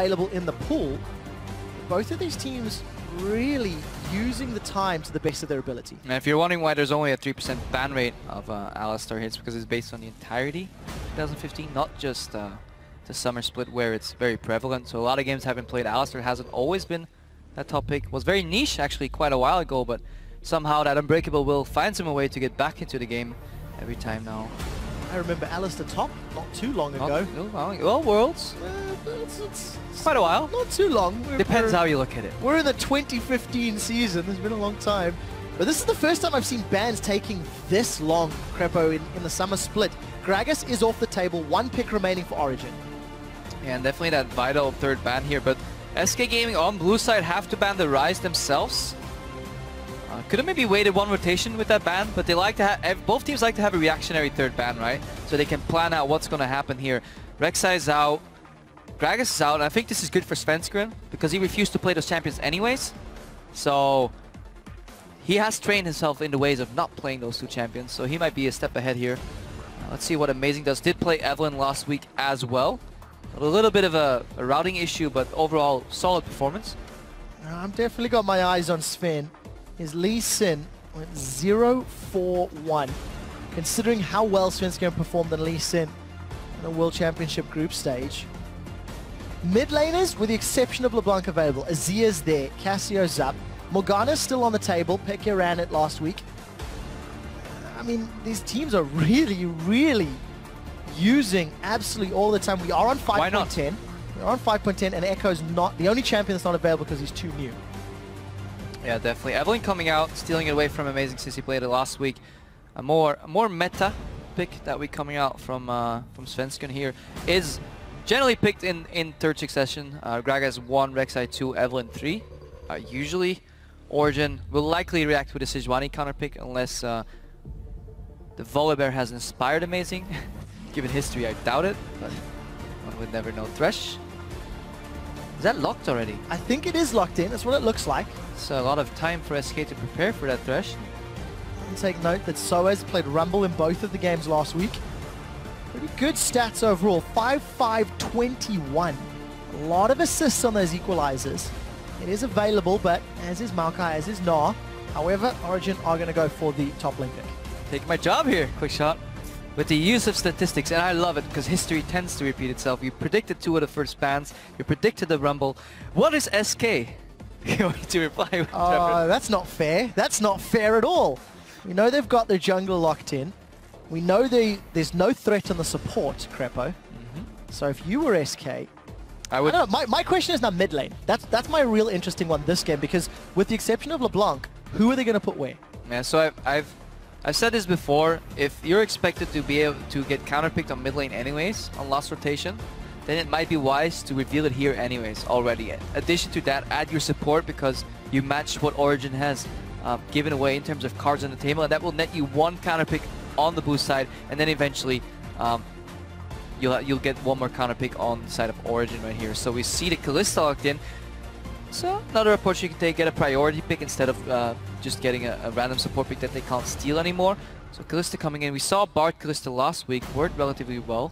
available in the pool. Both of these teams really using the time to the best of their ability. And if you're wondering why there's only a 3% ban rate of Alistar hits, because it's based on the entirety 2015, not just the summer split where it's very prevalent. So a lot of games haven't played Alistar, hasn't always been that top pick. Was very niche actually quite a while ago, but somehow that Unbreakable will find some way to get back into the game every time now. I remember Alistar top not too long ago. Well, Worlds. It's Quite a while. Not too long. Depends how you look at it. We're in the 2015 season. It's been a long time. But this is the first time I've seen bans taking this long, Crepo, in the summer split. Gragas is off the table, 1 pick remaining for Origin. Yeah, and definitely that vital third ban here. But SK Gaming on blue side have to ban the Rise themselves. Could have maybe waited 1 rotation with that ban, but they like to have, both teams like to have a reactionary third ban, right? So they can plan out what's going to happen here. Rek'Sai is out, Gragas is out, and I think this is good for Svenskeren because he refused to play those champions anyways. So he has trained himself in the ways of not playing those 2 champions, so he might be a step ahead here. Let's see what Amazing does. Did play Evelynn last week as well. A little bit of a routing issue, but overall solid performance. I've definitely got my eyes on Sven. His Lee Sin went 0-4-1. Considering how well Svenskeren performed in Lee Sin in the World Championship group stage. Mid laners, with the exception of LeBlanc available, Azia's there, Cassio's up. Morgana's still on the table, Pekka ran it last week. I mean, these teams are really using absolutely all the time. We are on 5.10. We're on 5.10, and Echo's not the only champion that's not available because he's too new. Yeah, definitely. Evelynn coming out, stealing it away from Amazing since he played it last week. A more meta pick that we coming out from Svenskeren here is generally picked in third succession. Gragas 1, Rek'Sai 2, Evelynn 3. Usually, Origin will likely react with a Sejuani counter pick unless the Volibear has inspired Amazing. Given history, I doubt it, but one would never know. Thresh. Is that locked already? I think it is locked in. That's what it looks like. So a lot of time for SK to prepare for that Thresh. And take note that Soaz played Rumble in both of the games last week. Pretty good stats overall. 5-5-21. A lot of assists on those equalizers. It is available, but as is Maokai, as is Na. However, Origin are going to go for the top lane pick. Take my job here, quick shot. With the use of statistics, and I love it because history tends to repeat itself. You predicted 2 of the first bans, you predicted the Rumble. What is SK? Going to reply with that's not fair. That's not fair at all. We know they've got their jungle locked in. We know there's no threat on the support, Crepo. So if you were SK, I don't know, my question is now mid lane. That's my real interesting one this game, because with the exception of LeBlanc, who are they going to put where? Yeah, so I've said this before, if you're expected to be able to get counterpicked on mid lane anyways, on last rotation, then it might be wise to reveal it here anyways already. In addition to that, add your support because you match what Origin has given away in terms of cards on the table, and that will net you 1 counterpick on the boost side, and then eventually you'll get 1 more counterpick on the side of Origin right here. So we see the Kalista locked in. So another approach you can take, get a priority pick instead of just getting a random support pick that they can't steal anymore. So Kalista coming in. We saw Bard Kalista last week, worked relatively well.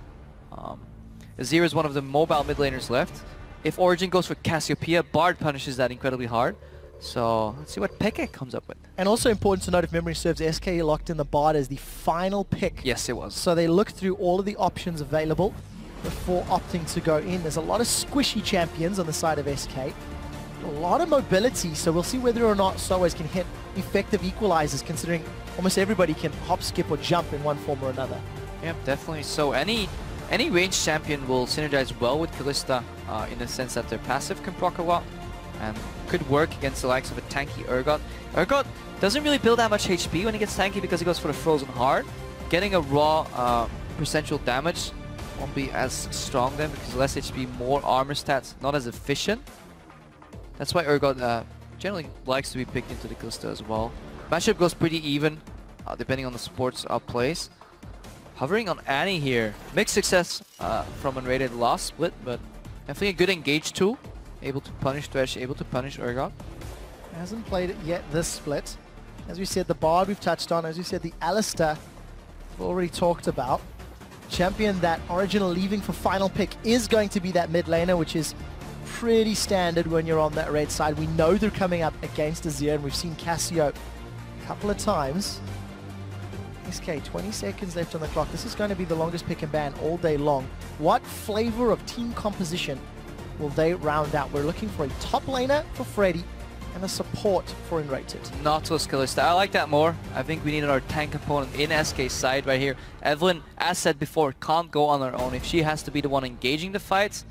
Azir is one of the mobile mid laners left. If Origin goes for Cassiopeia, Bard punishes that incredibly hard. So let's see what Pekka comes up with. And also important to note, if memory serves, SK locked in the Bard as the final pick. Yes, it was. So they looked through all of the options available before opting to go in. There's a lot of squishy champions on the side of SK. A lot of mobility, so we'll see whether or not Soaz can hit effective equalizers, considering almost everybody can hop, skip, or jump in one form or another. Yeah, definitely. So any ranged champion will synergize well with Kalista in the sense that their passive can proc a lot and could work against the likes of a tanky Urgot. Urgot doesn't really build that much HP when he gets tanky because he goes for the Frozen Heart. Getting a raw percentual damage won't be as strong then because less HP, more armor stats, not as efficient. That's why Urgot generally likes to be picked into the Kalista as well. Matchup goes pretty even, depending on the support's plays. Hovering on Annie here. Mixed success from unrated last split, but definitely a good engage tool. Able to punish Thresh, able to punish Urgot. Hasn't played it yet this split. As we said, the Bard we've touched on. As we said, the Alistar we've already talked about. Champion that Origin leaving for final pick is going to be that mid laner, which is pretty standard when you're on that red side. We know they're coming up against SIEU, and we've seen Casio a couple of times. SK, 20 seconds left on the clock. This is going to be the longest pick and ban all day long. What flavor of team composition will they round out? We're looking for a top laner for Freddy and a support for Enrated. Nautilus Kalista. I like that more. I think we needed our tank component in SK's side right here. Evelyn, as said before, can't go on her own. If she has to be the one engaging the fights,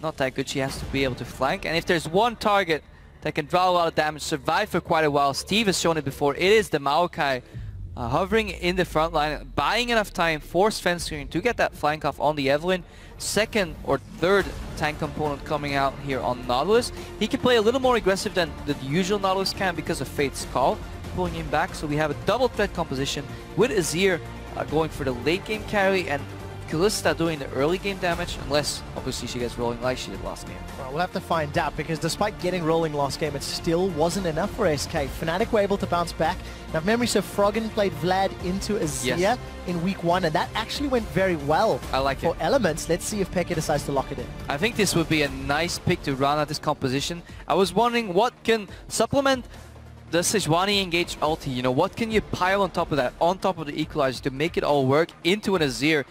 not that good. She has to be able to flank. And if there's one target that can draw a lot of damage, survive for quite a while, Steve has shown it before, it is the Maokai. Hovering in the front line, buying enough time for Svenskeren to get that flank off on the Evelyn. Second or third tank component coming out here on Nautilus. He can play a little more aggressive than the usual Nautilus can because of Fate's Call, pulling him back. So we have a double threat composition with SIEU going for the late game carry and Kalista doing the early game damage, unless obviously she gets rolling like she did last game. Well, we'll have to find out, because despite getting rolling last game, it still wasn't enough for SK. Fnatic were able to bounce back. Now, if memory serves, Froggen played Vlad into SIEU in week 1, and that actually went very well. I like for Elements. Let's see if Pekka decides to lock it in. I think this would be a nice pick to round out this composition. I was wondering what can supplement the Sejuani engage ulti. You know, what can you pile on top of that, on top of the equalizer to make it all work into an SIEU?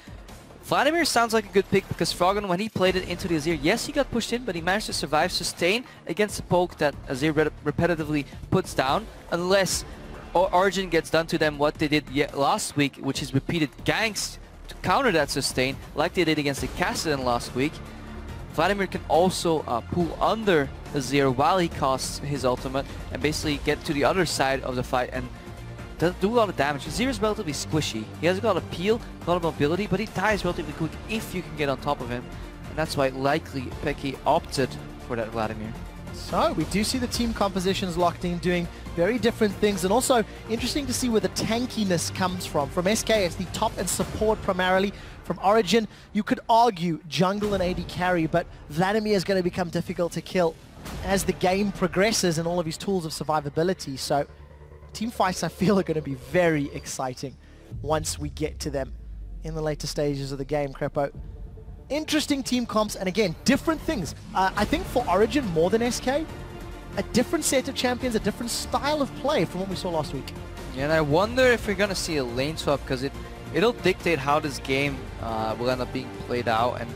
Vladimir sounds like a good pick because Froggen, when he played it into the SIEU, yes, he got pushed in, but he managed to survive, sustain against the poke that SIEU repetitively puts down, unless Origin gets done to them what they did last week, which is repeated ganks to counter that sustain, like they did against the Kassadin last week. Vladimir can also pull under SIEU while he casts his ultimate and basically get to the other side of the fight and doesn't do a lot of damage. SIEU is relatively squishy. He has got appeal, a lot of mobility, but he dies relatively quick if you can get on top of him. And that's why likely Pekka opted for that Vladimir. So we do see the team compositions locked in, doing very different things, and also interesting to see where the tankiness comes from. From SK, it's the top and support primarily. From Origin, you could argue jungle and AD carry, but Vladimir is going to become difficult to kill as the game progresses and all of his tools of survivability. So team fights, I feel, are going to be very exciting once we get to them in the later stages of the game, Crepo. Interesting team comps, and again, different things. I think for Origin, more than SK, a different set of champions, a different style of play from what we saw last week. Yeah, and I wonder if we're going to see a lane swap, because it'll dictate how this game will end up being played out, and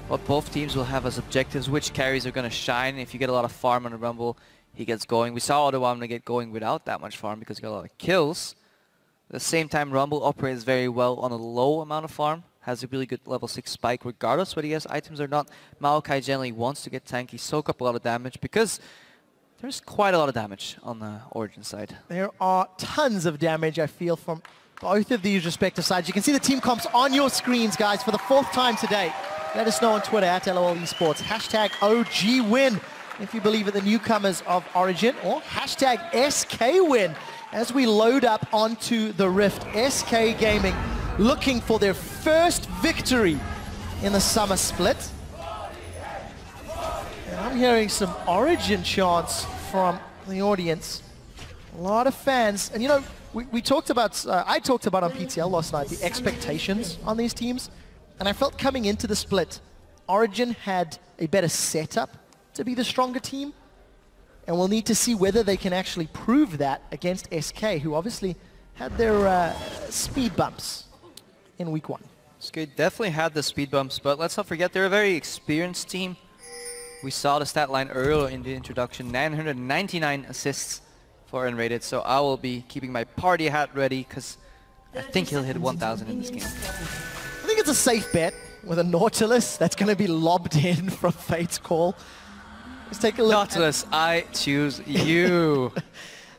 what both teams will have as objectives, which carries are going to shine. If you get a lot of farm on the Rumble, he gets going. We saw Odawan get going without that much farm because he got a lot of kills. At the same time, Rumble operates very well on a low amount of farm. Has a really good level 6 spike regardless whether he has items or not. Maokai generally wants to get tanky, soak up a lot of damage because there's quite a lot of damage on the Origin side. There are tons of damage, I feel, from both of these respective sides. You can see the team comps on your screens, guys, for the 4th time today. Let us know on Twitter at LOL Esports. Hashtag OGWin if you believe in the newcomers of Origin, or hashtag SKWin as we load up onto the Rift. SK Gaming looking for their first victory in the summer split. And I'm hearing some Origin chants from the audience. A lot of fans. And you know, we talked about, I talked about on PTL last night, the expectations on these teams. And I felt coming into the split, Origin had a better setup to be the stronger team. And we'll need to see whether they can actually prove that against SK, who obviously had their speed bumps in week 1. SK definitely had the speed bumps, but let's not forget they're a very experienced team. We saw the stat line earlier in the introduction, 999 assists for Unrated, so I will be keeping my party hat ready because I think he'll hit 1,000 in this game. I think it's a safe bet with a Nautilus that's going to be lobbed in from Fate's Call. Let's take a look. Nautilus, I choose you.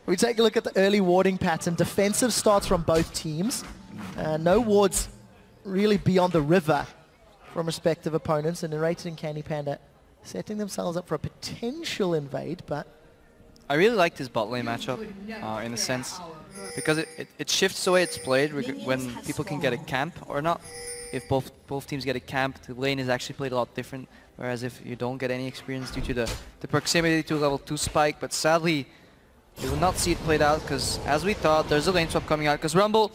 We take a look at the early warding pattern. Defensive starts from both teams. No wards really beyond the river from respective opponents. And Narrated and Candy Panda setting themselves up for a potential invade, but I really like this bot lane matchup in a sense, because it shifts the way it's played when people can get a camp or not. If both teams get a camp, the lane is actually played a lot different. Whereas if you don't get any experience due to the proximity to level 2 spike, but sadly you will not see it played out because as we thought, there's a lane swap coming out because Rumble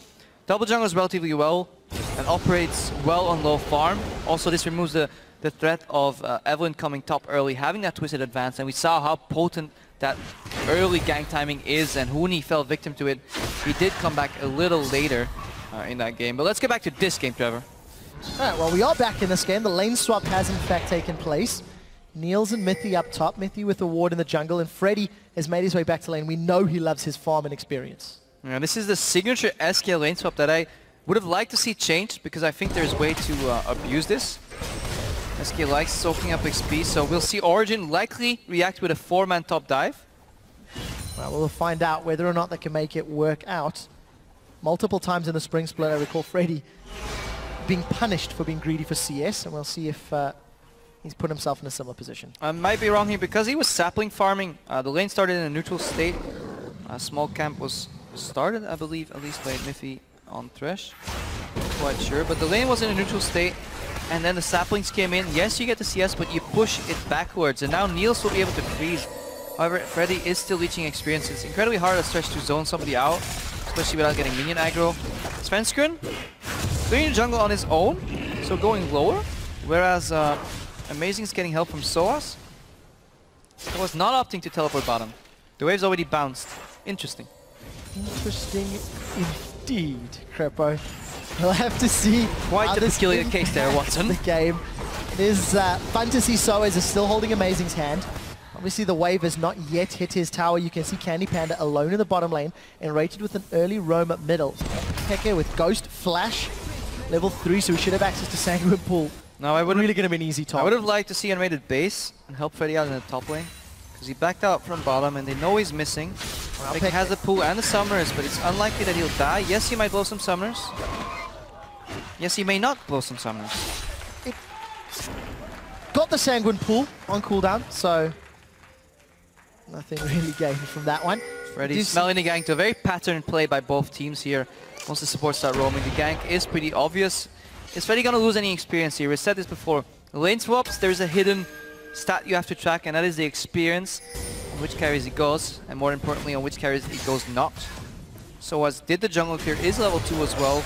double jungles relatively well and operates well on low farm. Also, this removes the the threat of Evelyn coming top early, having that twisted advance, and we saw how potent that early gank timing is, and Huni fell victim to it. He did come back a little later in that game. But let's get back to this game, Trevor. Alright, well, we are back in this game. The lane swap has in fact taken place. Niels and Mithy up top, Mithy with a ward in the jungle, and Freddy has made his way back to lane. We know he loves his farm and experience. Yeah, this is the signature SK lane swap that I would have liked to see changed, because I think there's a way to abuse this. SK likes soaking up XP, so we'll see Origin likely react with a 4-man top dive. Well, we'll find out whether or not they can make it work out. Multiple times in the spring split, I recall Freddy being punished for being greedy for CS, and we'll see if he's put himself in a similar position. I might be wrong here, because he was sapling farming. The lane started in a neutral state. A small camp was started, I believe, at least by Mithy on Thresh. Not quite sure, but the lane was in a neutral state, and then the saplings came in. Yes, you get the CS, but you push it backwards, and now Niels will be able to freeze. However, Freddy is still leeching experience. It's incredibly hard at Thresh to zone somebody out, especially without getting minion aggro. Svenskeren clearing the jungle on his own, so going lower, whereas Amazing is getting help from Soas. Soas not opting to teleport bottom. The wave's already bounced. Interesting. Interesting indeed, Crepo. We'll have to see. Quite the peculiar case there, Watson. The game. It is fun to see Soas is still holding Amazing's hand. Obviously the wave has not yet hit his tower. You can see Candy Panda alone in the bottom lane and rated with an early roam at middle. Peke with Ghost, Flash, level 3, so we should have access to Sanguine Pool. No, I wouldn't. Really going to be an easy top. I would have liked to see animated base and help Freddy out in the top lane, because he backed out from bottom and they know he's missing. Well, Peke has the pool and the summoners, but it's unlikely that he'll die. Yes, he might blow some summoners. Yes, he may not blow some summoners. It got the Sanguine Pool on cooldown, so nothing really gained from that one. Freddy's smelling the gank to a very patterned play by both teams here. Once the supports start roaming, the gank is pretty obvious. Is Freddy gonna lose any experience here? We said this before. Lane swaps, there's a hidden stat you have to track, and that is the experience on which carries it goes, and more importantly, on which carries it goes not. So as did the jungle clear, is level 2 as well.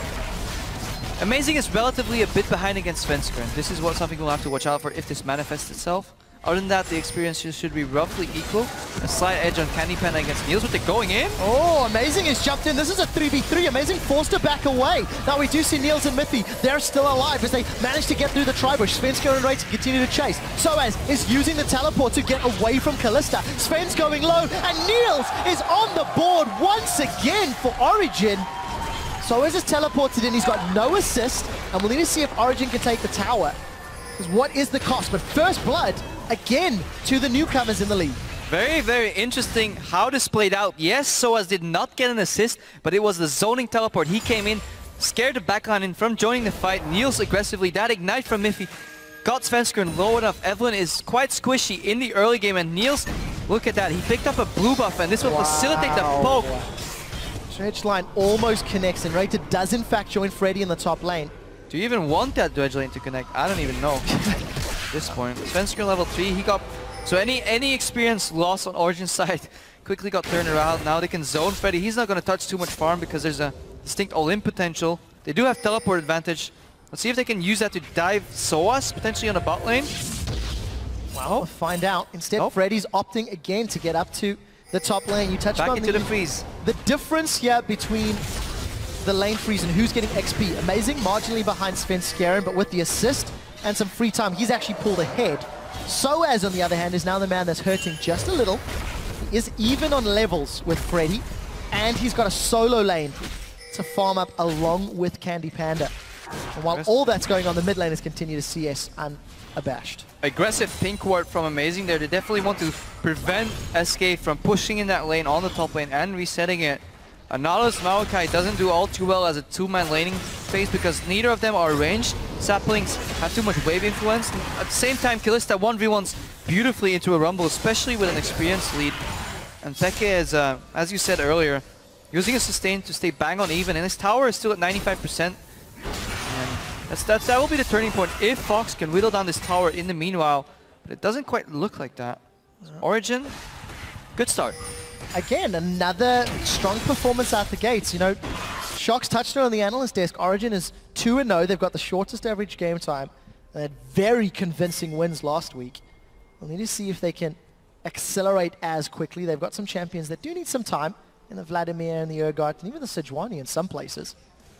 Amazing is relatively a bit behind against Svenskeren. This is something we'll have to watch out for if this manifests itself. Other than that, the experience should be roughly equal. A slight edge on Candy Panda against Niels with it going in. Oh, Amazing has jumped in. This is a 3v3. Amazing forced to back away. Now we do see Niels and Mithy. They're still alive as they manage to get through the tri-bush. Svenskeren and Ray to continue to chase. Soaz is using the teleport to get away from Kalista. Sven's going low, and Niels is on the board once again for Origin. Soaz is teleported in. He's got no assist, and we'll need to see if Origin can take the tower. Because what is the cost? But first blood, again, to the newcomers in the league. Very, very interesting how this played out. Yes, Soaz did not get an assist, but it was the zoning teleport. He came in, scared the backline in from joining the fight. Niels aggressively, that ignite from Mithy got Svenskeren low enough. Evelyn is quite squishy in the early game, and Niels, look at that. He picked up a blue buff, and this will facilitate the poke. Dredge line almost connects, and Rated does in fact join Freddy in the top lane. Do you even want that dredge lane to connect? I don't even know at this point. Svenskeren level 3, he got... So any experience lost on Origin side quickly got turned around. Now they can zone Freddy. He's not going to touch too much farm because there's a distinct all-in potential. They do have teleport advantage. Let's see if they can use that to dive Soas, potentially on the bot lane. Well, we'll find out. Instead, Freddy's opting again to get up to the top lane. You touched on into the freeze. The difference here between the lane freeze and who's getting XP. Amazing, marginally behind Svenskeren, but with the assist and some free time, he's actually pulled ahead. Soaz, on the other hand, is now the man that's hurting just a little. He is even on levels with Freddy, and he's got a solo lane to farm up along with Candy Panda. And while all that's going on, the mid laners continue to CS unabashed. Aggressive pink ward from Amazing there. They definitely want to prevent SK from pushing in that lane on the top lane and resetting it. Nautilus Maokai doesn't do all too well as a two-man laning phase because neither of them are ranged. Saplings have too much wave influence. And at the same time, Kalista 1v1s beautifully into a rumble, especially with an experienced lead. And Peke is, as you said earlier, using a sustain to stay bang on even, and his tower is still at 95%. And that will be the turning point if Fox can whittle down this tower in the meanwhile. But it doesn't quite look like that. Origin, good start. Again, another strong performance out the gates. You know, Shox touched on the analyst desk. Origin is 2-0. They've got the shortest average game time. They had very convincing wins last week. We'll need to see if they can accelerate as quickly. They've got some champions that do need some time, in the Vladimir and the Urgot, and even the Sejuani in some places.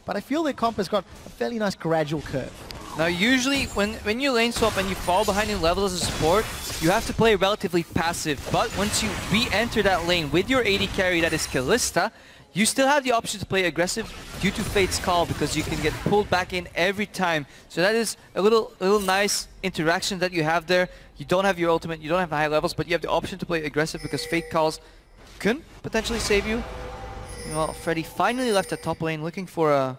But I feel their comp has got a fairly nice gradual curve. Now usually when you lane swap and you fall behind in levels as a support, you have to play relatively passive. But once you re-enter that lane with your AD carry that is Kalista, you still have the option to play aggressive due to Fate's Call, because you can get pulled back in every time. So that is a little nice interaction that you have there. You don't have your ultimate, you don't have high levels, but you have the option to play aggressive because Fate Calls can potentially save you. Well, Freddy finally left the top lane looking for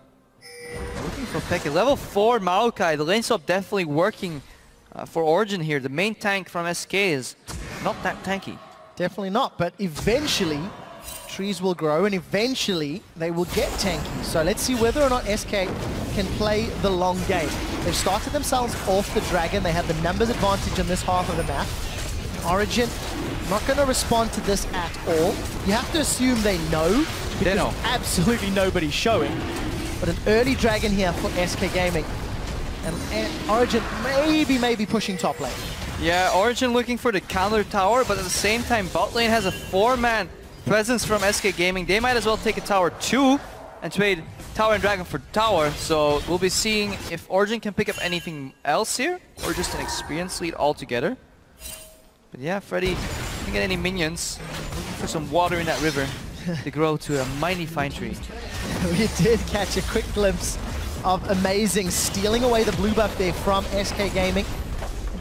Peke. Level 4 Maokai, the lane swap definitely working for Origin here. The main tank from SK is not that tanky. Definitely not, but eventually trees will grow and eventually they will get tanky. So let's see whether or not SK can play the long game. They've started themselves off the dragon. They have the numbers advantage in this half of the map. Origin not going to respond to this at all. You have to assume they know, because absolutely nobody's showing. But an early dragon here for SK Gaming. And Origin maybe pushing top lane. Yeah, Origin looking for the counter tower, but at the same time bot lane has a 4-man presence from SK Gaming. They might as well take a tower 2 and trade tower and dragon for tower. So we'll be seeing if Origin can pick up anything else here, or just an experience lead altogether. But yeah, Freddy didn't get any minions. Looking for some water in that river to grow to a mighty fine tree. We did catch a quick glimpse of Amazing stealing away the blue buff there from SK Gaming.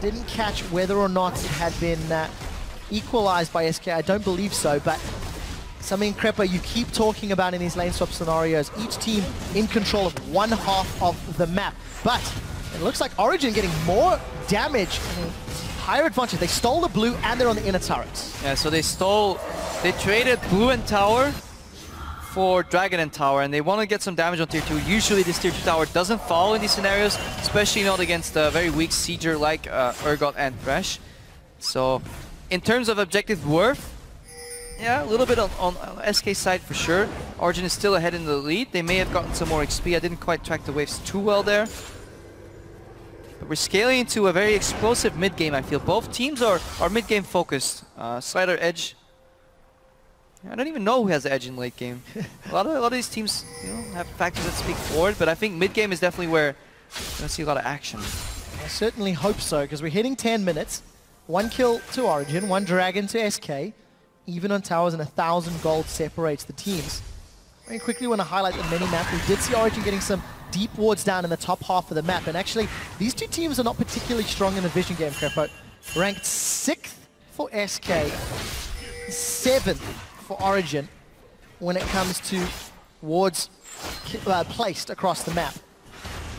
Didn't catch whether or not it had been equalized by SK. I don't believe so, but something, Crepper, you keep talking about in these lane swap scenarios. Each team in control of one half of the map. But it looks like Origin getting more damage. Higher advantage. They stole the blue and they're on the inner turrets. Yeah, so they traded blue and tower for dragon and tower, and they want to get some damage on tier 2. Usually this tier 2 tower doesn't fall in these scenarios, especially not against a very weak sieger like Urgot and Thresh. So in terms of objective worth, yeah, a little bit on SK side for sure. Origin is still ahead in the lead. They may have gotten some more XP. I didn't quite track the waves too well there. But we're scaling into a very explosive mid-game, I feel. Both teams are mid-game focused. Slider edge. I don't even know who has the edge in late game. a lot of these teams, you know, have factors that speak forward, but I think mid-game is definitely where we're going to see a lot of action. I certainly hope so, because we're hitting 10 minutes. 1 kill to Origin, 1 dragon to SK. Even on towers, and 1,000 gold separates the teams. Very quickly want to highlight the mini-map. We did see Origin getting some deep wards down in the top half of the map, and actually these two teams are not particularly strong in the vision game, Crepo. Ranked 6th for SK, 7th for Origin when it comes to wards placed across the map.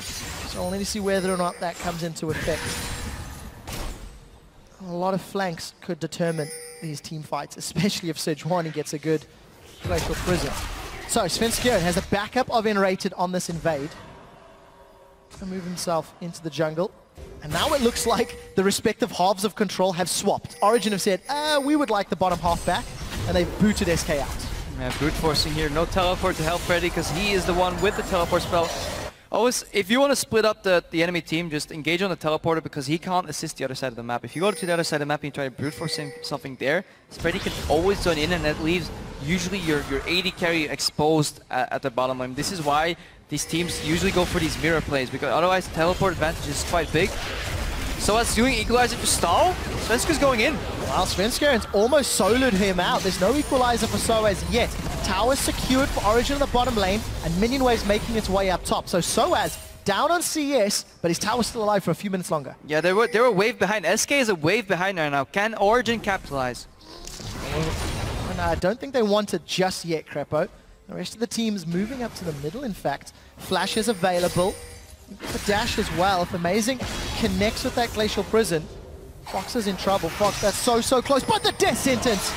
So we'll need to see whether or not that comes into effect. A lot of flanks could determine these team fights, especially if Sejuani gets a good glacial prison. So SIEU has a backup of N-rated on this invade. Gonna move himself into the jungle. And now it looks like the respective halves of control have swapped. Origin have said, we would like the bottom half back, and they've booted SK out. Yeah, brute forcing here. No teleport to help Freddy, because he is the one with the teleport spell. Always, if you want to split up the enemy team, just engage on the teleporter, because he can't assist the other side of the map. If you go to the other side of the map and you try to brute force something there, Freddy can always join in, and that leaves usually your AD carry exposed at the bottom lane. This is why these teams usually go for these mirror plays, because otherwise the teleport advantage is quite big. So as doing equalizer to stall, Svenska's going in. Well, Svenska's almost soloed him out. There's no equalizer for Soaz yet. Tower secured for Origin in the bottom lane, and minion waves making its way up top. So Soaz down on CS, but his tower's still alive for a few minutes longer. Yeah, they were a wave behind. SK is a wave behind right now. Can Origin capitalize? And I don't think they want it just yet, Crepo. The rest of the team's moving up to the middle, in fact. Flash is available. The dash as well. If Amazing connects with that glacial prison, Fox is in trouble. Fox, that's so close, but the death sentence!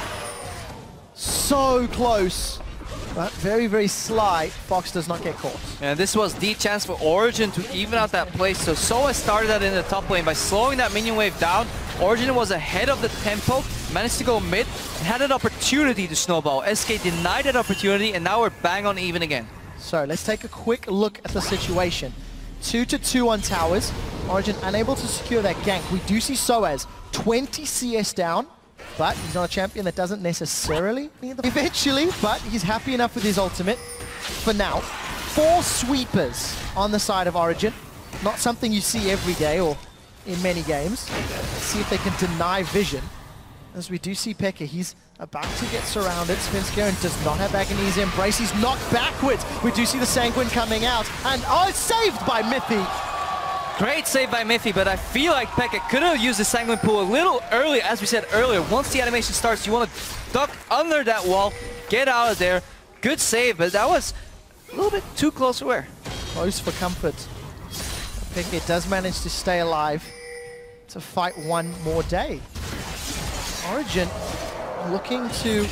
So close, but very sly. Fox does not get caught. And this was the chance for Origin to even out that play. So Soa started that in the top lane by slowing that minion wave down. Origin was ahead of the tempo, managed to go mid, and had an opportunity to snowball. SK denied that opportunity, and now we're bang on even again. So let's take a quick look at the situation. 2-2 on towers. Origin unable to secure that gank. We do see SOAS 20 CS down, but he's not a champion that doesn't necessarily need the eventually, but he's happy enough with his ultimate for now. 4 sweepers on the side of Origin. Not something you see every day or in many games. Let's see if they can deny vision. As we do see Pekka, he's about to get surrounded. SvenskJären does not have Agony's embrace. He's knocked backwards. We do see the Sanguine coming out. And it's saved by Miffy. Great save by Miffy, but I feel like Pekka could have used the Sanguine pool a little early, as we said earlier. Once the animation starts, you want to duck under that wall, get out of there. Good save, but that was a little bit too close to wear. Close for comfort. Pekka does manage to stay alive to fight one more day. Origin looking to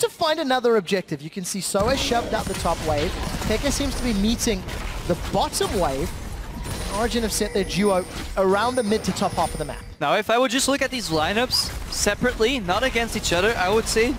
find another objective. You can see Soa shoved up the top wave. Pekka seems to be meeting the bottom wave. Origin have set their duo around the mid to top half of the map. Now, if I would just look at these lineups separately, not against each other, I would say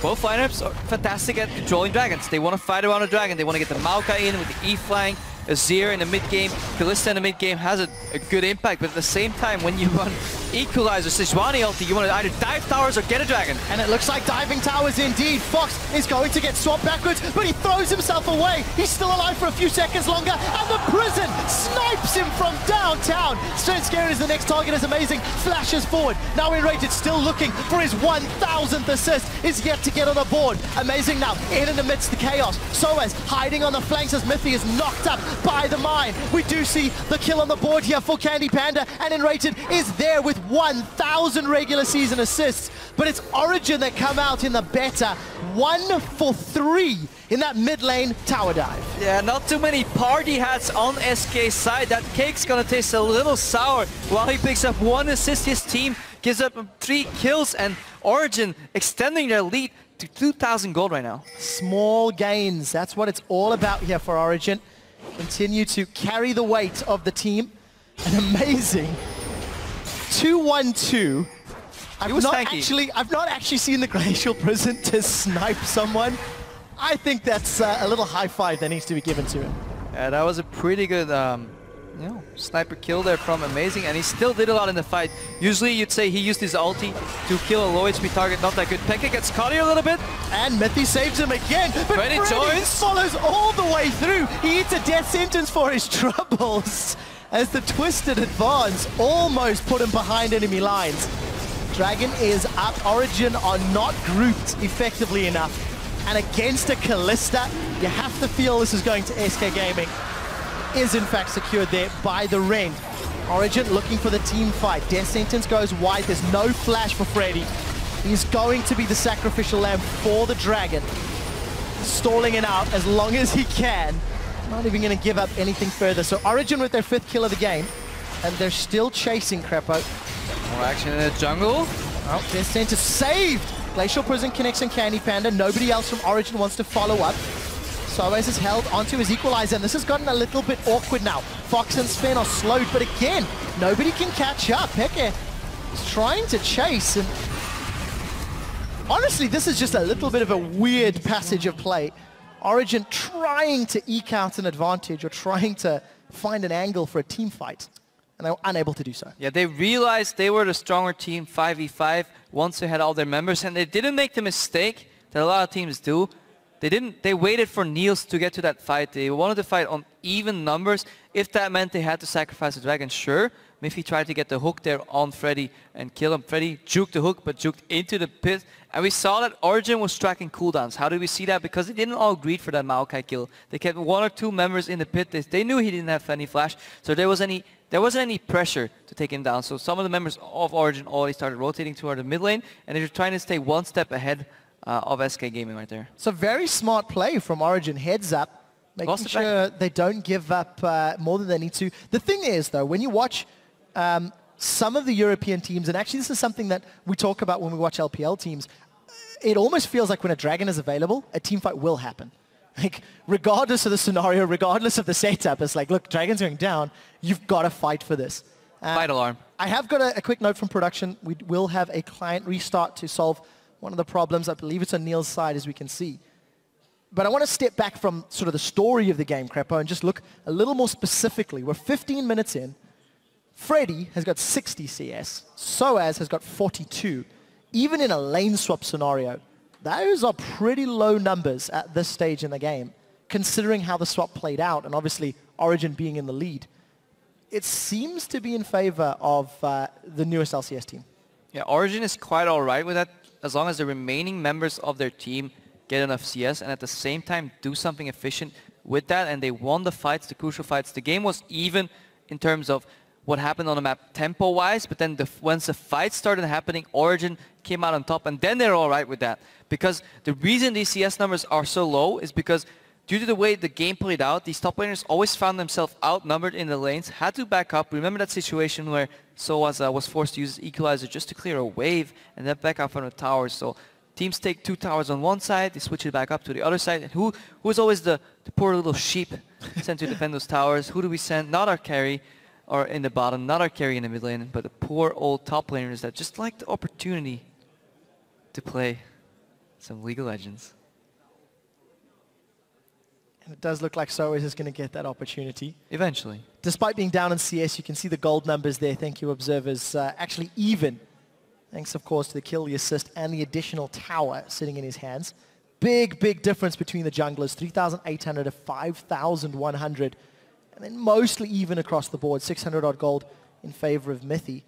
both lineups are fantastic at controlling dragons. They want to fight around a dragon. They want to get the Maokai in with the E-flying. Azir in the mid-game, Kalista in the mid-game has a good impact, but at the same time, when you run Equalizer, Sejuani ulti, you want to either dive towers or get a dragon. And it looks like diving towers indeed. Fox is going to get swapped backwards, but he throws himself away. He's still alive for a few seconds longer, and the prison snipes him from downtown. SvenskJären is the next target, is amazing. Flashes forward. Now Enrated still looking for his 1,000th assist. Is yet to get on the board. Amazing now, in the midst of the chaos. Soas hiding on the flanks as Miffy is knocked up by the mine. We do see the kill on the board here for Candy Panda, and Enrated is there with 1,000 regular season assists. But it's Origin that come out in the better 1 for 3 in that mid lane tower dive. Yeah, not too many party hats on SK's side. That cake's gonna taste a little sour. While he picks up 1 assist, his team gives up 3 kills, and Origin extending their lead to 2,000 gold right now. Small gains, that's what it's all about here for Origin. Continue to carry the weight of the team. An amazing 2-1-2. I've not actually seen the Glacial Prison to snipe someone. I think that's a little high five that needs to be given to him. Yeah, that was a pretty good sniper kill there from Amazing, and he still did a lot in the fight. Usually you'd say he used his ulti to kill a low HP target, not that good. Pekka gets caught here a little bit. And Miffy saves him again, but Freddy follows all the way through. He eats a death sentence for his troubles as the Twisted Advance almost put him behind enemy lines. Dragon is up. Origin are not grouped effectively enough. And against a Kalista, you have to feel this is going to SK Gaming. Is in fact secured there by the Ren. Origin looking for the team fight. Death sentence goes wide. There's no flash for Freddy. He's going to be the sacrificial lamb for the dragon. Stalling it out as long as he can. Not even going to give up anything further. So Origin with their 5th kill of the game. And they're still chasing Crepo. More action in the jungle. Oh, Death sentence saved. Glacial Prison connects on Candy Panda. Nobody else from Origin wants to follow up. Soas is held onto his equalizer, and this has gotten a little bit awkward now. Fox and Sven are slowed, but again, nobody can catch up. Pekka is trying to chase, and honestly, this is just a little bit of a weird passage of play. Origin trying to eke out an advantage or trying to find an angle for a team fight, and they were unable to do so. Yeah, they realized they were the stronger team 5v5 once they had all their members, and they didn't make the mistake that a lot of teams do. They waited for Niels to get to that fight. They wanted to fight on even numbers. If that meant they had to sacrifice the dragon, sure. Miffy tried to get the hook there on Freddy and kill him. Freddy juked the hook, but juked into the pit. And we saw that Origin was tracking cooldowns. How did we see that? Because they didn't all agree for that Maokai kill. They kept 1 or 2 members in the pit. They knew he didn't have any flash, so there wasn't any pressure to take him down. So some of the members of Origin already started rotating toward the mid lane, and they were trying to stay 1 step ahead of SK Gaming right there. So very smart play from Origin, heads up, making sure they don't give up more than they need to. The thing is, though, when you watch some of the European teams, and actually this is something that we talk about when we watch LPL teams, it almost feels like when a dragon is available, a team fight will happen. Like, regardless of the scenario, regardless of the setup, it's like, look, dragon's going down, you've got to fight for this. Fight alarm. I have got a quick note from production. We will have a client restart to solve one of the problems. I believe it's on Neil's side, as we can see. But I want to step back from sort of the story of the game, Crepo, and just look a little more specifically. We're 15 minutes in. Freddy has got 60 CS. Soaz has got 42. Even in a lane swap scenario, those are pretty low numbers at this stage in the game, considering how the swap played out, and obviously Origin being in the lead. It seems to be in favor of the newest LCS team. Yeah, Origin is quite all right with that, as long as the remaining members of their team get enough CS and at the same time do something efficient with that, and they won the fights, the crucial fights. The game was even in terms of what happened on the map tempo-wise, but then once the fights started happening, Origin came out on top, and then they're all right with that. Because the reason these CS numbers are so low is because due to the way the game played out, these top laners always found themselves outnumbered in the lanes, had to back up. Remember that situation where Soaz was forced to use his equalizer just to clear a wave and then back up from the towers. So teams take 2 towers on one side, they switch it back up to the other side. And who is always the poor little sheep sent to defend those towers? Who do we send? Not our carry or in the bottom, not our carry in the mid lane, but the poor old top laners that just like the opportunity to play some League of Legends. And it does look like Soaz is going to get that opportunity. Eventually. Despite being down in CS, you can see the gold numbers there. Thank you, observers. Actually even. Thanks, of course, to the kill, the assist, and the additional tower sitting in his hands. Big, big difference between the junglers. 3,800 to 5,100. And then mostly even across the board. 600 odd gold in favor of Mythy.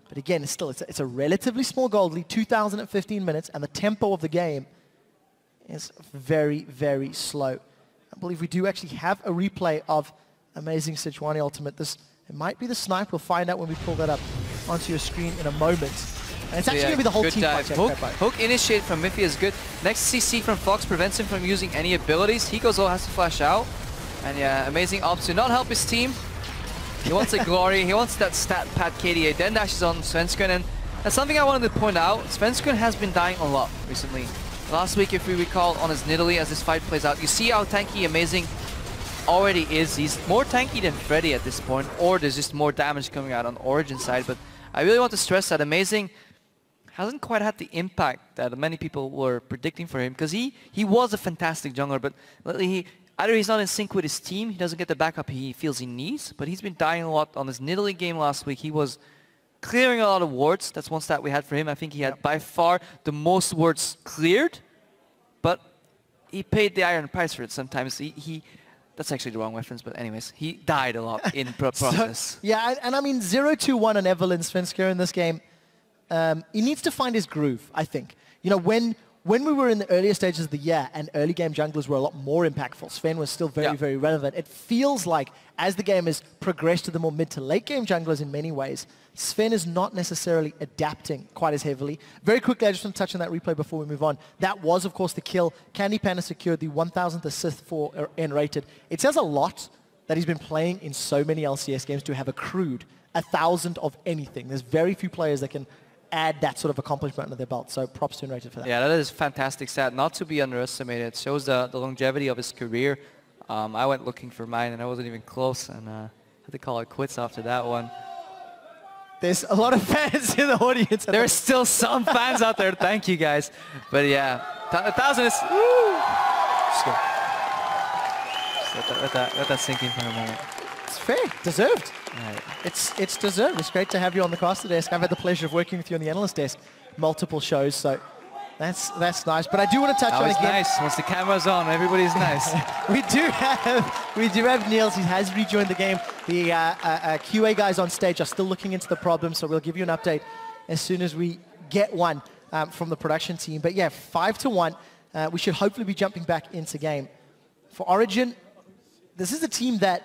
But again, it's a relatively small gold lead. 2,015 minutes. And the tempo of the game is very, very slow. I believe we do actually have a replay of Amazing Sejuani Ultimate. It might be the snipe. We'll find out when we pull that up onto your screen in a moment. And it's actually going to be the whole team fight. Hook initiate from Mythy is good. Next CC from Fox prevents him from using any abilities. Hikozo has to flash out. And yeah, Amazing opts to not help his team. He wants a glory. He wants that stat pad KDA. Then dashes on Svenskeren. And that's something I wanted to point out. Svenskeren has been dying a lot recently. Last week, if we recall, on his Nidalee as this fight plays out, you see how tanky Amazing already is. He's more tanky than Freddy at this point, or there's just more damage coming out on Origin side. But I really want to stress that Amazing hasn't quite had the impact that many people were predicting for him, because he was a fantastic jungler, but lately either he's not in sync with his team, he doesn't get the backup he feels he needs, but he's been dying a lot on his Nidalee game last week. He was clearing a lot of wards. That's one stat we had for him. I think he had by far the most wards cleared, but he paid the iron price for it sometimes. That's actually the wrong reference, but anyways, he died a lot in process. So, yeah, and I mean 0-2-1 on Evelyn Svenskeren in this game. He needs to find his groove, I think. You know, when we were in the earlier stages of the year and early game junglers were a lot more impactful, Sven was still very, very relevant. It feels like as the game has progressed to the more mid to late game junglers in many ways, Sven is not necessarily adapting quite as heavily. Very quickly, I just want to touch on that replay before we move on. That was, of course, the kill. Candy Panda secured the 1,000th assist for N rated. It says a lot that he's been playing in so many LCS games to have accrued 1,000 of anything. There's very few players that can add that sort of accomplishment under their belt. So props to N-rated for that. Yeah, that is a fantastic stat, not to be underestimated. It shows the longevity of his career. I went looking for mine and I wasn't even close, and had to call it quits after that one. There's a lot of fans in the audience. There's still some fans out there. Thank you guys. But yeah, 1,000 is. Woo! Just let that sink in for a moment. It's fair, deserved. Right. It's deserved. It's great to have you on the caster desk. I've had the pleasure of working with you on the analyst desk, multiple shows, so that's nice. But I do want to touch on again. Nice. Once the camera's on, everybody's nice. we do have Niels. He has rejoined the game. The QA guys on stage are still looking into the problem, so we'll give you an update as soon as we get one from the production team. But yeah, 5-1. We should hopefully be jumping back into game. For Origin, this is a team that,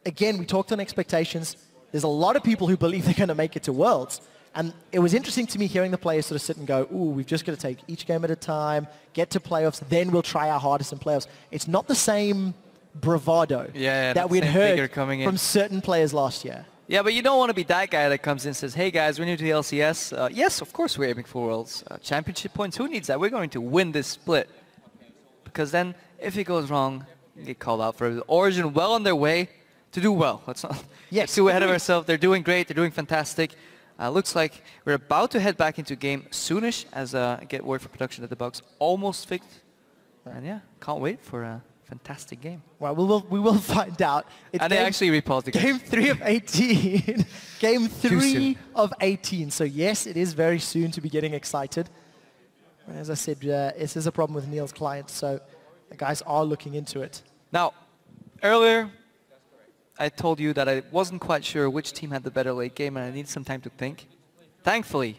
again, we talked on expectations. There's a lot of people who believe they're going to make it to Worlds. And it was interesting to me hearing the players sort of sit and go, ooh, we've just got to take each game at a time, get to playoffs, then we'll try our hardest in playoffs. It's not the same bravado that we'd heard from certain players last year. Yeah, but you don't want to be that guy that comes in and says, hey guys, we're new to the LCS. Yes, of course we're aiming for Worlds. Championship points, who needs that? We're going to win this split. Because then, if it goes wrong, you get called out for it. Origin well on their way to do well. Let's not get too ahead of ourselves. They're doing great. They're doing fantastic. Looks like we're about to head back into game soonish as I get word for production that the bug's almost fixed. And yeah, can't wait for a fantastic game. Well, we will find out. And they actually repaused the game. Game 3 of 18. Game 3 of 18. So yes, it is very soon to be getting excited. As I said, this is a problem with Neil's client, so the guys are looking into it. Now, earlier, I told you that I wasn't quite sure which team had the better late game, and I needed some time to think. Thankfully,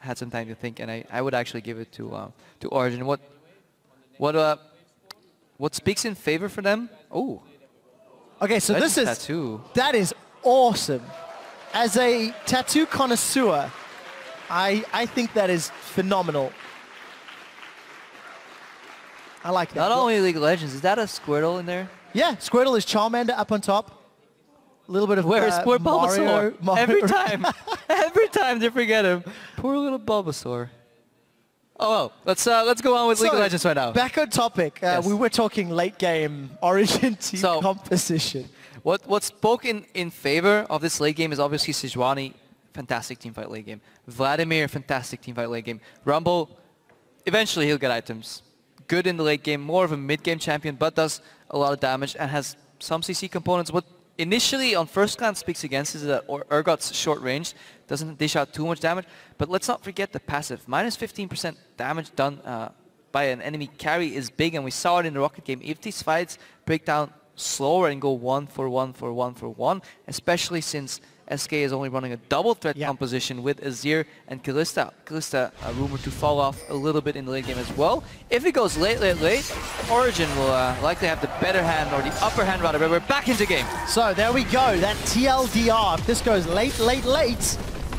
I had some time to think, and I would actually give it to Origin. What speaks in favor for them? Oh. Okay, so Legend this is tattoo. That is awesome. As a tattoo connoisseur, I think that is phenomenal. I like that. Not only League of Legends, is that a Squirtle in there? Yeah, Squirtle is Charmander up on top. A little bit of Where is poor Mario. Bulbasaur? Every time they forget him. Poor little Bulbasaur. Oh, well, let's go on with League of Legends right now. Back on topic. Yes. We were talking late game Origin team composition. What spoke in favor of this late game is obviously Sejuani, fantastic teamfight late game. Vladimir, fantastic teamfight late game. Rumble, eventually he'll get items. Good in the late game, more of a mid-game champion, but does a lot of damage and has some CC components. What initially, on first glance, speaks against is that Urgot's short range, doesn't dish out too much damage. But let's not forget the passive. Minus 15% damage done by an enemy carry is big, and we saw it in the Rocket game. If these fights break down slower and go 1 for 1 for 1 for 1, especially since SK is only running a double threat composition with Azir and Kalista. Kalista rumored to fall off a little bit in the late game as well. If it goes late, Origin will likely have the better hand, or the upper hand rather, but we're back into game. So there we go, that TLDR. If this goes late,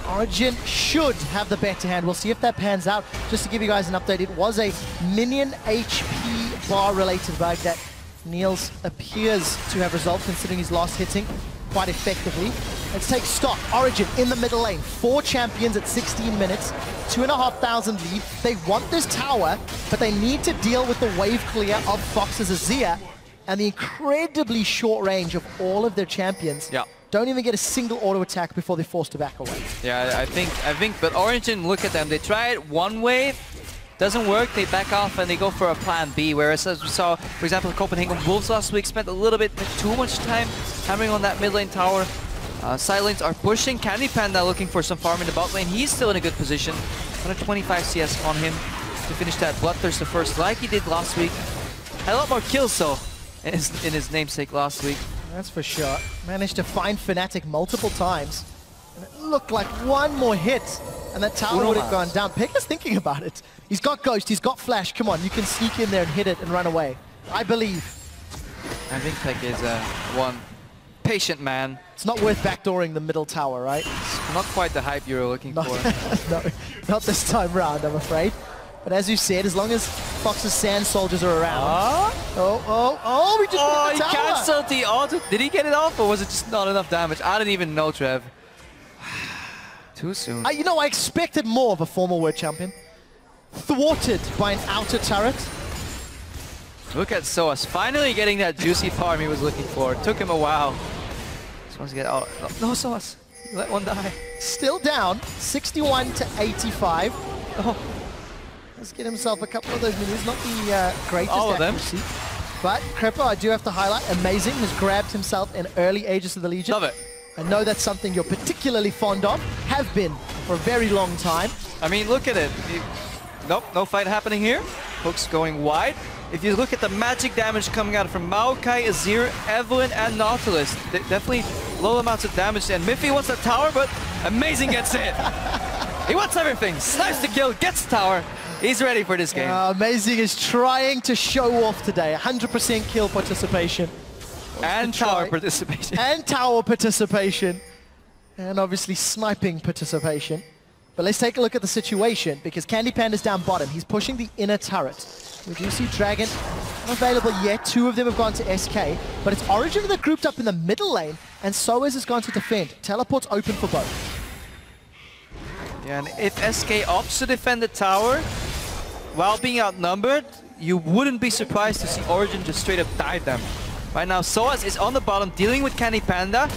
Origin should have the better hand. We'll see if that pans out. Just to give you guys an update, it was a minion HP bar related bug that Niels appears to have resolved, considering his last hitting quite effectively. Let's take stock. Origin in the middle lane. 4 champions at 16 minutes. 2,500 lead. They want this tower, but they need to deal with the wave clear of Fox's Azir and the incredibly short range of all of their champions. Yeah. Don't even get a single auto attack before they're forced to back away. Yeah, I think, but Origin, look at them. They try it one wave, doesn't work, they back off and they go for a plan B, whereas as we saw, for example, Copenhagen Wolves last week spent a little bit too much time hammering on that mid lane tower. Side lanes are pushing. Candy Panda looking for some farm in the bot lane. He's still in a good position. 125 CS on him to finish that Bloodthirster first, like he did last week. Had a lot more kills though in his namesake last week. That's for sure. Managed to find Fnatic multiple times. And it looked like one more hit and that tower would have gone down. Pekka's thinking about it. He's got Ghost, he's got Flash. Come on, you can sneak in there and hit it and run away. I believe. I think Pekka is one patient man. It's not worth backdooring the middle tower, right? It's not quite the hype you were looking for. No, not this time round, I'm afraid. But as you said, as long as Fox's Sand Soldiers are around. We just hit the tower. He cancelled the auto. Did he get it off, or was it just not enough damage? I didn't even know, Trev. Too soon. You know, I expected more of a former world champion. Thwarted by an outer turret. Look at Soas, finally getting that juicy farm he was looking for. Took him a while. Just wants to get out. No, Soas, let one die. Still down, 61 to 85. Oh, let's get himself a couple of those minions. Not the greatest accuracy. But Crepper, I do have to highlight, amazing. Has grabbed himself in early ages of the Legion. Love it. I know that's something you're particularly fond of. Have been for a very long time. I mean, look at it. Nope, no fight happening here. Hooks going wide. If you look at the magic damage coming out from Maokai, Azir, Evelynn, and Nautilus, definitely low amounts of damage. And Miffy wants that tower, but Amazing gets it. He wants everything. Snipes the kill, gets the tower. He's ready for this game. Amazing is trying to show off today. 100% kill participation. And tower participation. And tower participation. And obviously sniping participation. But let's take a look at the situation, because Candy Panda's down bottom. He's pushing the inner turret. We do see Dragon not available yet. Two of them have gone to SK, but it's Origin that grouped up in the middle lane, and Soas has gone to defend. Teleport's open for both. Yeah, and if SK opts to defend the tower, while being outnumbered, you wouldn't be surprised to see Origin just straight up dive them. Right now, Soas is on the bottom, dealing with Candy Panda.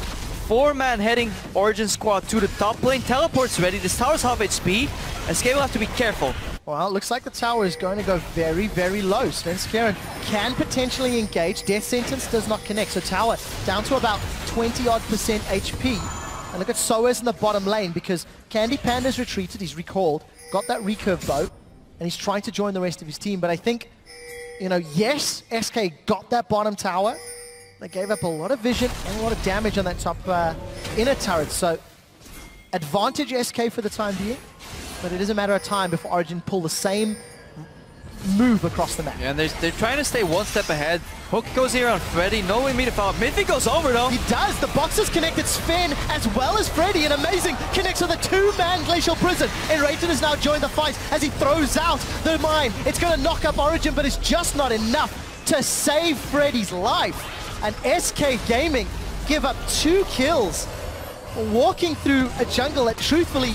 4-man heading Origin squad to the top lane. Teleport's ready. This tower's half HP. SK will have to be careful. Well, it looks like the tower is going to go very, very low. SvenskJaer can potentially engage. Death Sentence does not connect. So tower down to about 20-odd% HP. And look at SOA's in the bottom lane because Candy Panda's retreated. He's recalled, got that recurve bow, and he's trying to join the rest of his team. But I think, you know, yes, SK got that bottom tower. They gave up a lot of vision and a lot of damage on that top inner turret. So advantage SK for the time being. But it is a matter of time before Origin pull the same move across the map. Yeah, and they're trying to stay one step ahead. Hook goes here on Freddy, no immediate follow-up. Mythic goes over though. He does, the box is connected. Sven as well as Freddy, and amazing connects with a two-man Glacial Prison. And Rayton has now joined the fight as he throws out the mine. It's going to knock up Origin, but it's just not enough to save Freddy's life. And SK Gaming give up 2 kills, walking through a jungle that truthfully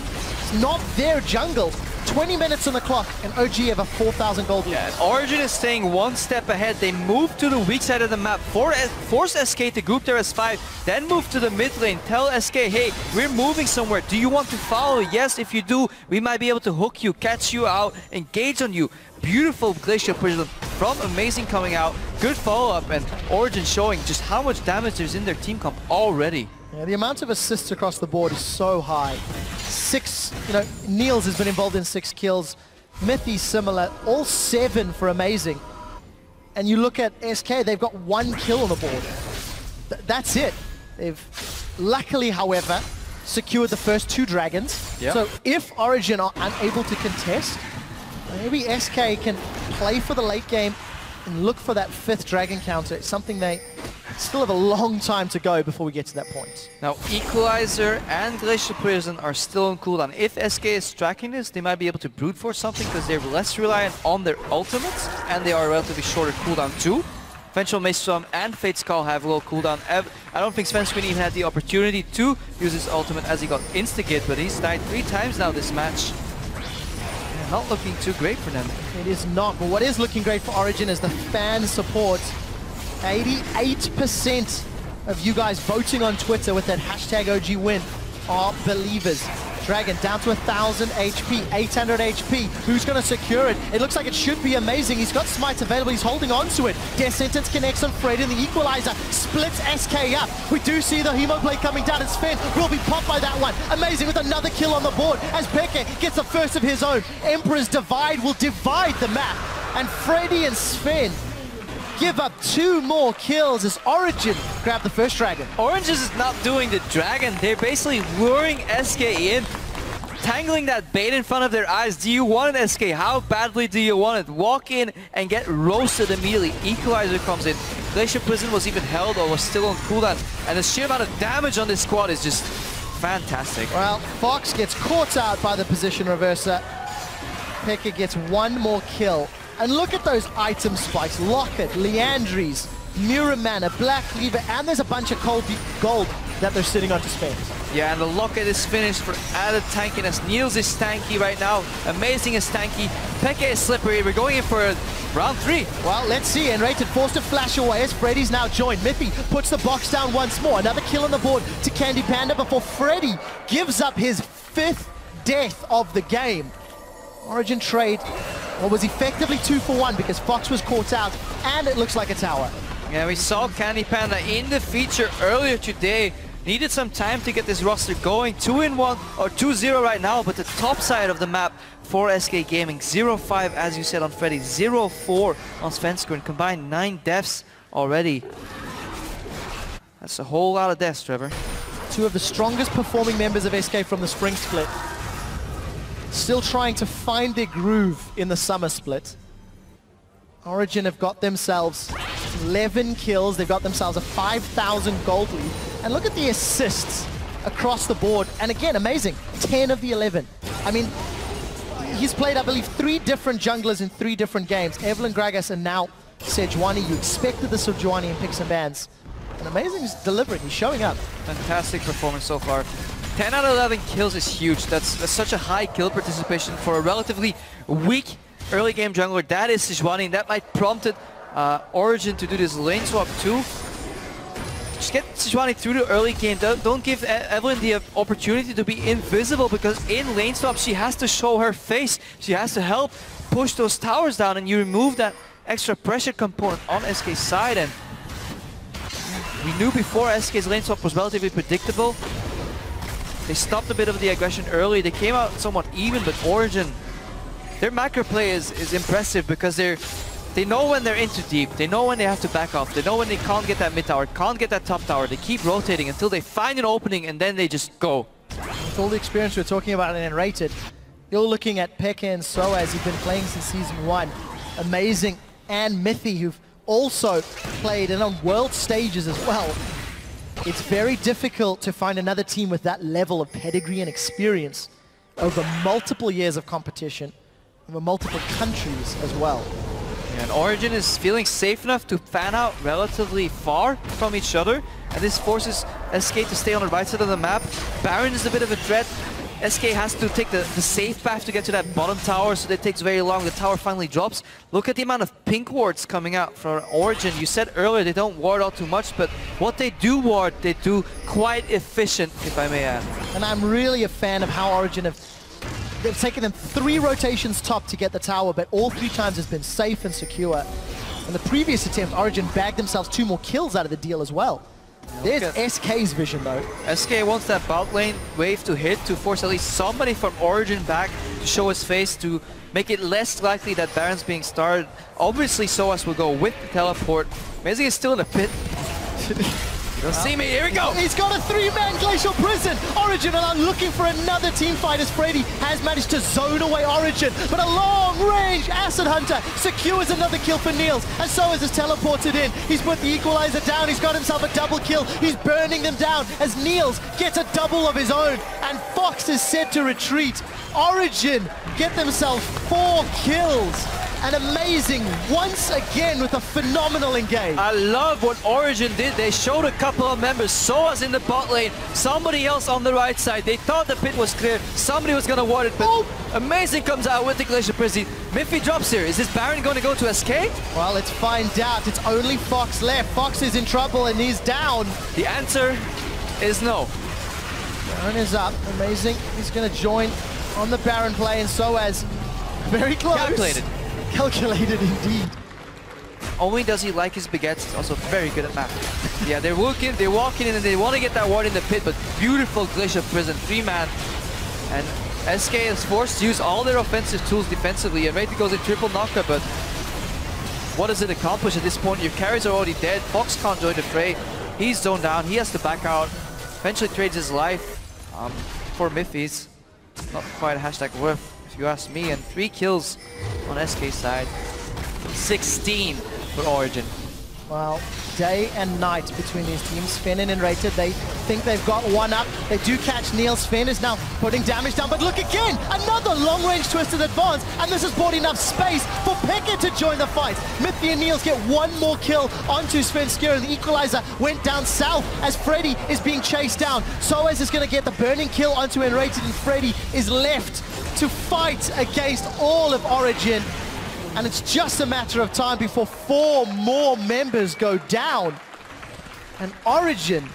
not their jungle. 20 minutes on the clock, and OG have a 4,000 gold lead. Yeah, and Origin is staying one step ahead. They move to the weak side of the map, force SK to group there as 5, then move to the mid lane, tell SK, hey, we're moving somewhere. Do you want to follow? Yes, if you do, we might be able to hook you, catch you out, engage on you. Beautiful Glacial Prison from Amazing coming out. Good follow-up, and Origin showing just how much damage there's in their team comp already. Yeah, the amount of assists across the board is so high. 6, you know, Niels has been involved in 6 kills. Mythy similar, all 7 for Amazing. And you look at SK, they've got 1 kill on the board. That's it. They've luckily, however, secured the first 2 dragons. Yep. So if Origin are unable to contest, maybe SK can play for the late game and look for that 5th dragon counter. It's something they still have a long time to go before we get to that point. Now, Equalizer and Glacial Prison are still on cooldown. If SK is tracking this, they might be able to brute force something because they're less reliant on their ultimates, and they are a relatively shorter cooldown too. Vengeful Maelstrom and Fate's Call have low cooldown. I don't think SvenskJaer even had the opportunity to use his ultimate as he got insta-git, but he's died 3 times now this match. Yeah, not looking too great for them. It is not, but what is looking great for Origin is the fan support. 88% of you guys voting on Twitter with that hashtag OG win are believers. Dragon down to 1,000 HP, 800 HP. Who's going to secure it? It looks like it should be Amazing. He's got Smite available. He's holding on to it. Death Sentence connects on Fred in the Equalizer. Splits SK up. We do see the Hemo Blade coming down. And Sven will be popped by that one. Amazing with another kill on the board as Peke gets the first of his own. Emperor's Divide will divide the map. And Freddy and Sven give up 2 more kills as Origin grab the first dragon. Orange is not doing the dragon. They're basically luring SK in, tangling that bait in front of their eyes. Do you want it, SK? How badly do you want it? Walk in and get roasted immediately. Equalizer comes in. Glacial Prison was even held or was still on cooldown. And the sheer amount of damage on this squad is just fantastic. Well, Fox gets caught out by the position reverser. Pekka gets 1 more kill. And look at those item spikes. Locket, Leandries, Mirror Mana, Black Cleaver, and there's a bunch of gold that they're sitting on to spend. Yeah, and the Locket is finished for added tankiness. Niels is tanky right now. Amazing is tanky. Peke is slippery. We're going in for round 3. Well, let's see. And Rated forced to flash away as Freddy's now joined. Mythy puts the box down once more. Another kill on the board to Candy Panda before Freddy gives up his 5th death of the game. Origin trade was effectively 2 for 1 because Fox was caught out and it looks like a tower. Yeah, we saw Candy Panda in the feature earlier today. Needed some time to get this roster going. 2-1 or 2-0 right now, but the top side of the map for SK Gaming. 0-5 as you said on Freddy, 0-4 on SvenskJaer, and combined 9 deaths already. That's a whole lot of deaths, Trevor. 2 of the strongest performing members of SK from the spring split. Still trying to find their groove in the summer split. Origin have got themselves 11 kills. They've got themselves a 5,000 gold lead. And look at the assists across the board. And again, Amazing, 10 of the 11. I mean, he's played, I believe, 3 different junglers in 3 different games. Evelyn Gragas and now Sejuani. You expected the Sejuani in picks and bans. And Amazing is delivering. He's showing up. Fantastic performance so far. 10 out of 11 kills is huge. That's such a high kill participation for a relatively weak early game jungler. That is Sejuani, and that might prompted Origin to do this lane swap too. Fox, get Sejuani through the early game. Don't give Evelyn the opportunity to be invisible, because in lane swap she has to show her face. She has to help push those towers down, and you remove that extra pressure component on SK's side. And we knew before SK's lane swap was relatively predictable. They stopped a bit of the aggression early. They came out somewhat even, but Origin, their macro play is impressive, because they know when they're in too deep. They know when they have to back off. They know when they can't get that mid tower, can't get that top tower. They keep rotating until they find an opening, and then they just go. With all the experience we're talking about in N-rated, you're looking at Peke and SOAS, who've been playing since Season 1. Amazing. And Mithy, who've also played and on world stages as well. It's very difficult to find another team with that level of pedigree and experience over multiple years of competition, over multiple countries as well. Yeah, and Origin is feeling safe enough to fan out relatively far from each other, and this forces SK to stay on the right side of the map. Baron is a bit of a threat. SK has to take the safe path to get to that bottom tower, so that takes very long. The tower finally drops. Look at the amount of pink wards coming out from Origin. You said earlier they don't ward out too much, but what they do ward, they do quite efficient, if I may add. And I'm really a fan of how Origin they've taken them 3 rotations top to get the tower, but all 3 times has been safe and secure. In the previous attempt, Origin bagged themselves 2 more kills out of the deal as well. There's SK's vision though. SK wants that bot lane wave to hit to force at least somebody from Origin back to show his face, to make it less likely that Baron's being started. Obviously SOAS will go with the teleport. Amazing is still in the pit. You don't see me, here we go! He's got a 3-man Glacial Prison! Origin are looking for another team fight as Freddy has managed to zone away Origin, but a long-range Acid Hunter secures another kill for Niels, and SOAS is teleported in. He's put the equalizer down, he's got himself a double kill, he's burning them down as Niels gets a double of his own, and Fox is set to retreat. Origin get themselves 4 kills. And Amazing once again with a phenomenal engage. I love what Origin did. They showed a couple of members. SOAS in the bot lane, somebody else on the right side. They thought the pit was clear. Somebody was going to ward it, but Amazing comes out with the Glacial Prison. Miffy drops here. Is this Baron going to go to SK? Well, let's find out. It's only Fox left. Fox is in trouble and he's down. The answer is no. Baron is up. Amazing. He's going to join on the Baron play, and SOAS very close. Calculated indeed. Only does he like his baguettes, he's also very good at math. Yeah, they're walking in and they want to get that ward in the pit, but beautiful Glacial Prison, 3-man. And SK is forced to use all their offensive tools defensively, and ready to go in triple knocker, but what does it accomplish at this point? Your carries are already dead, Fox can't join the fray, he's zoned down, he has to back out, eventually trades his life for Miffy's. Not quite a hashtag worth, if you ask me, and 3 kills on SK's side. 16 for Origin. Well, day and night between these teams. Finn and Rated, they think they've got one up. They do catch Niels. Finn is now putting damage down, but look again! Another long-range twisted advance, and this has brought enough space for Pickett to join the fight. Mithy and Niels get one more kill onto Svenskira. The equalizer went down south as Freddy is being chased down. SOAS is going to get the burning kill onto Enrated, and Freddy is left to fight against all of Origin. And it's just a matter of time before 4 more members go down. And Origin,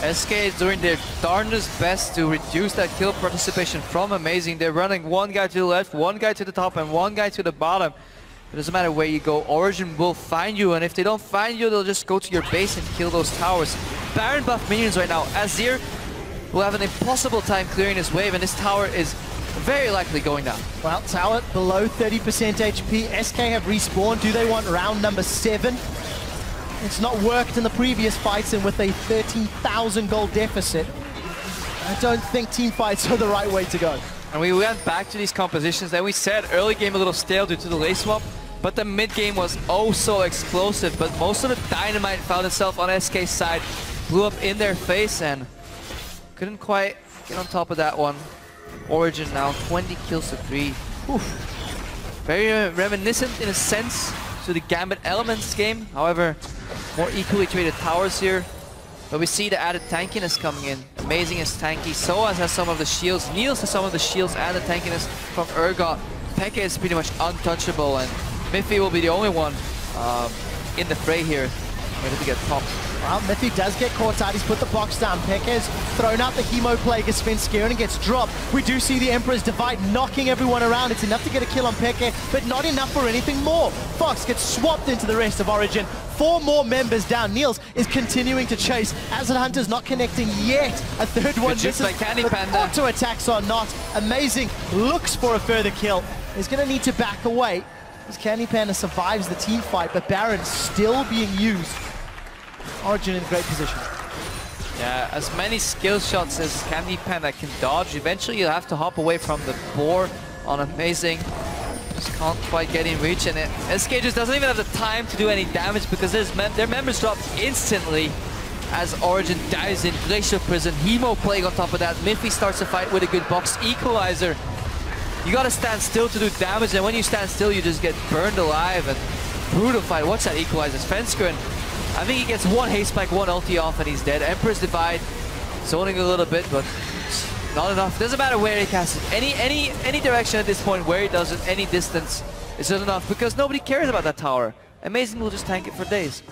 SK is doing their darndest best to reduce that kill participation from Amazing. They're running 1 guy to the left, 1 guy to the top, and 1 guy to the bottom. It doesn't matter where you go, Origin will find you, and if they don't find you, they'll just go to your base and kill those towers. Baron buff minions right now. Azir will have an impossible time clearing this wave, and this tower is very likely going down. Well, tower below 30% HP. SK have respawned. Do they want round number 7? It's not worked in the previous fights, and with a 13,000 gold deficit, I don't think team fights are the right way to go. And we went back to these compositions that we said early game a little stale due to the lane swap, but the mid game was oh so explosive, but most of the dynamite found itself on SK's side, blew up in their face, and couldn't quite get on top of that one. Origin now 20 kills to 3. Oof. Very reminiscent in a sense to the Gambit Elements game. However, more equally traded towers here. But we see the added tankiness coming in. Amazing is tanky. SOAS has some of the shields. Niels has some of the shields and the tankiness from Urgot. Pekka is pretty much untouchable, and Miffy will be the only one in the fray here. Ready to get popped. Well, Miffy does get caught out. He's put the box down. Pekka's thrown out the Hemo Plague as SvenSkieren and gets dropped. We do see the Emperor's Divide knocking everyone around. It's enough to get a kill on Pekka, but not enough for anything more. Fox gets swapped into the rest of Origin. 4 more members down. Niels is continuing to chase. Azad Hunter's not connecting yet. A third one misses. By Candy Panda. Auto attacks are not. Amazing. Looks for a further kill. He's going to need to back away. As Candy Panda survives the team fight, but Baron still being used. Origin in great position. Yeah, as many skill shots as Candy Panda can dodge, eventually you'll have to hop away from the board on Amazing. Just can't quite get in reach, and SK just doesn't even have the time to do any damage because their members drop instantly as Origin dives in. Glacial Prison, Hemo Plague on top of that. Miffy starts the fight with a good box Equalizer. You gotta stand still to do damage, and when you stand still, you just get burned alive. And brutal fight. Watch that Equalizer. SvenSkieren, I think he gets one haste spike, one ulti off, and he's dead. Emperor's Divide, zoning a little bit, but not enough. Doesn't matter where he casts it. Any direction at this point, where he does it, any distance, is not enough because nobody cares about that tower. Amazing will just tank it for days.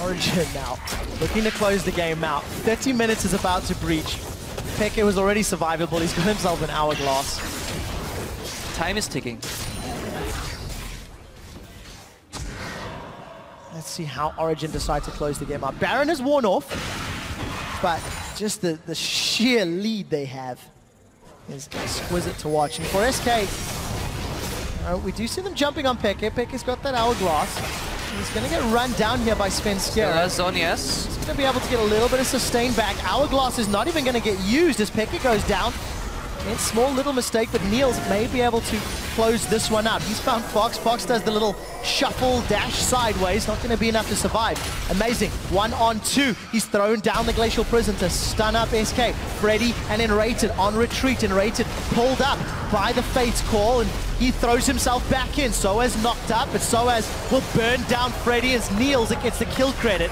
Origin now looking to close the game out. 30 minutes is about to breach. Pekka was already survivable. He's got himself an hourglass. Time is ticking. Let's see how Origin decide to close the game out. Baron has worn off, but just the sheer lead they have is exquisite to watch. And for SK, we do see them jumping on Pekka. Pekka's got that hourglass. He's going to get run down here by SvenSkieren. Zone, yes. He's going to be able to get a little bit of sustain back. Hourglass is not even going to get used as Pekka goes down. It's a small little mistake, but Niels may be able to close this one out. He's found Fox. Fox does the little shuffle dash sideways. Not going to be enough to survive. Amazing. 1-on-2. He's thrown down the Glacial Prison to stun up SK. Freddy and then Rated on retreat, and Rated pulled up by the Fate's Call, and he throws himself back in. Soaz knocked up, but Soaz will burn down Freddy as Niels gets the kill credit.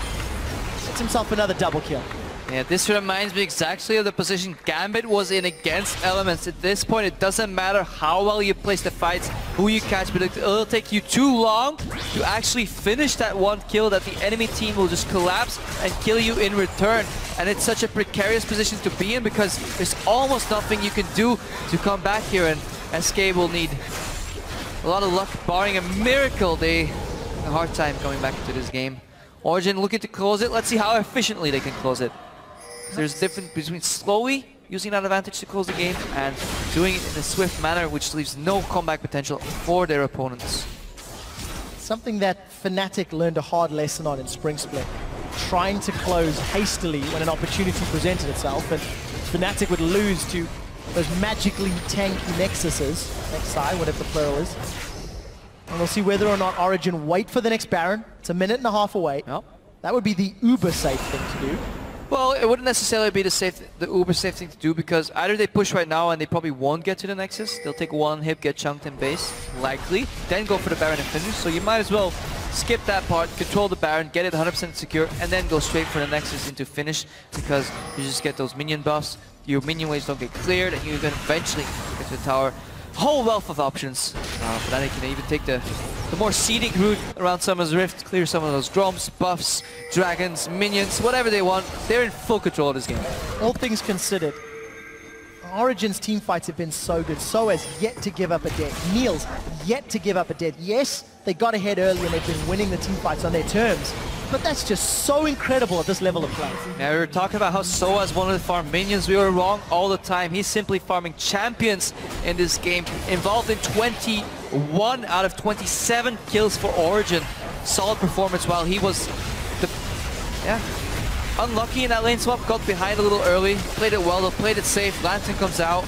Gets himself another double kill. Yeah, this reminds me exactly of the position Gambit was in against Elements. At this point, it doesn't matter how well you place the fights, who you catch, but it'll take you too long to actually finish that one kill that the enemy team will just collapse and kill you in return. And it's such a precarious position to be in because there's almost nothing you can do to come back here, and SK will need a lot of luck, barring a miracle. They have a hard time coming back into this game. Origin looking to close it. Let's see how efficiently they can close it. There's a difference between slowly using that advantage to close the game and doing it in a swift manner, which leaves no comeback potential for their opponents. Something that Fnatic learned a hard lesson on in Spring Split. Trying to close hastily when an opportunity presented itself, and Fnatic would lose to those magically tanky Nexuses, Nexi, whatever the plural is. And we'll see whether or not Origin wait for the next Baron. It's a minute and a half away. Yep. That would be the uber safe thing to do. Well, it wouldn't necessarily be the uber safe thing to do, because either they push right now and they probably won't get to the Nexus. They'll take one hit, get chunked in base, likely, then go for the Baron and finish. So you might as well skip that part, control the Baron, get it 100% secure, and then go straight for the Nexus into finish, because you just get those minion buffs, your minion waves don't get cleared, and you can eventually get to the tower. Whole wealth of options. But then they can even take the more scenic route around Summer's Rift, clear some of those drops, buffs, dragons, minions, whatever they want. They're in full control of this game. All things considered, Origin's team fights have been so good. Soaz yet to give up a dead. Niels yet to give up a dead. Yes, they got ahead early and they've been winning the team fights on their terms, but that's just so incredible at this level of play. Yeah, we were talking about how Soaz wanted to farm minions. We were wrong all the time. He's simply farming champions in this game. Involved in 21 out of 27 kills for Origin. Solid performance while he was unlucky in that lane swap. Got behind a little early. Played it well though, played it safe. Lantern comes out.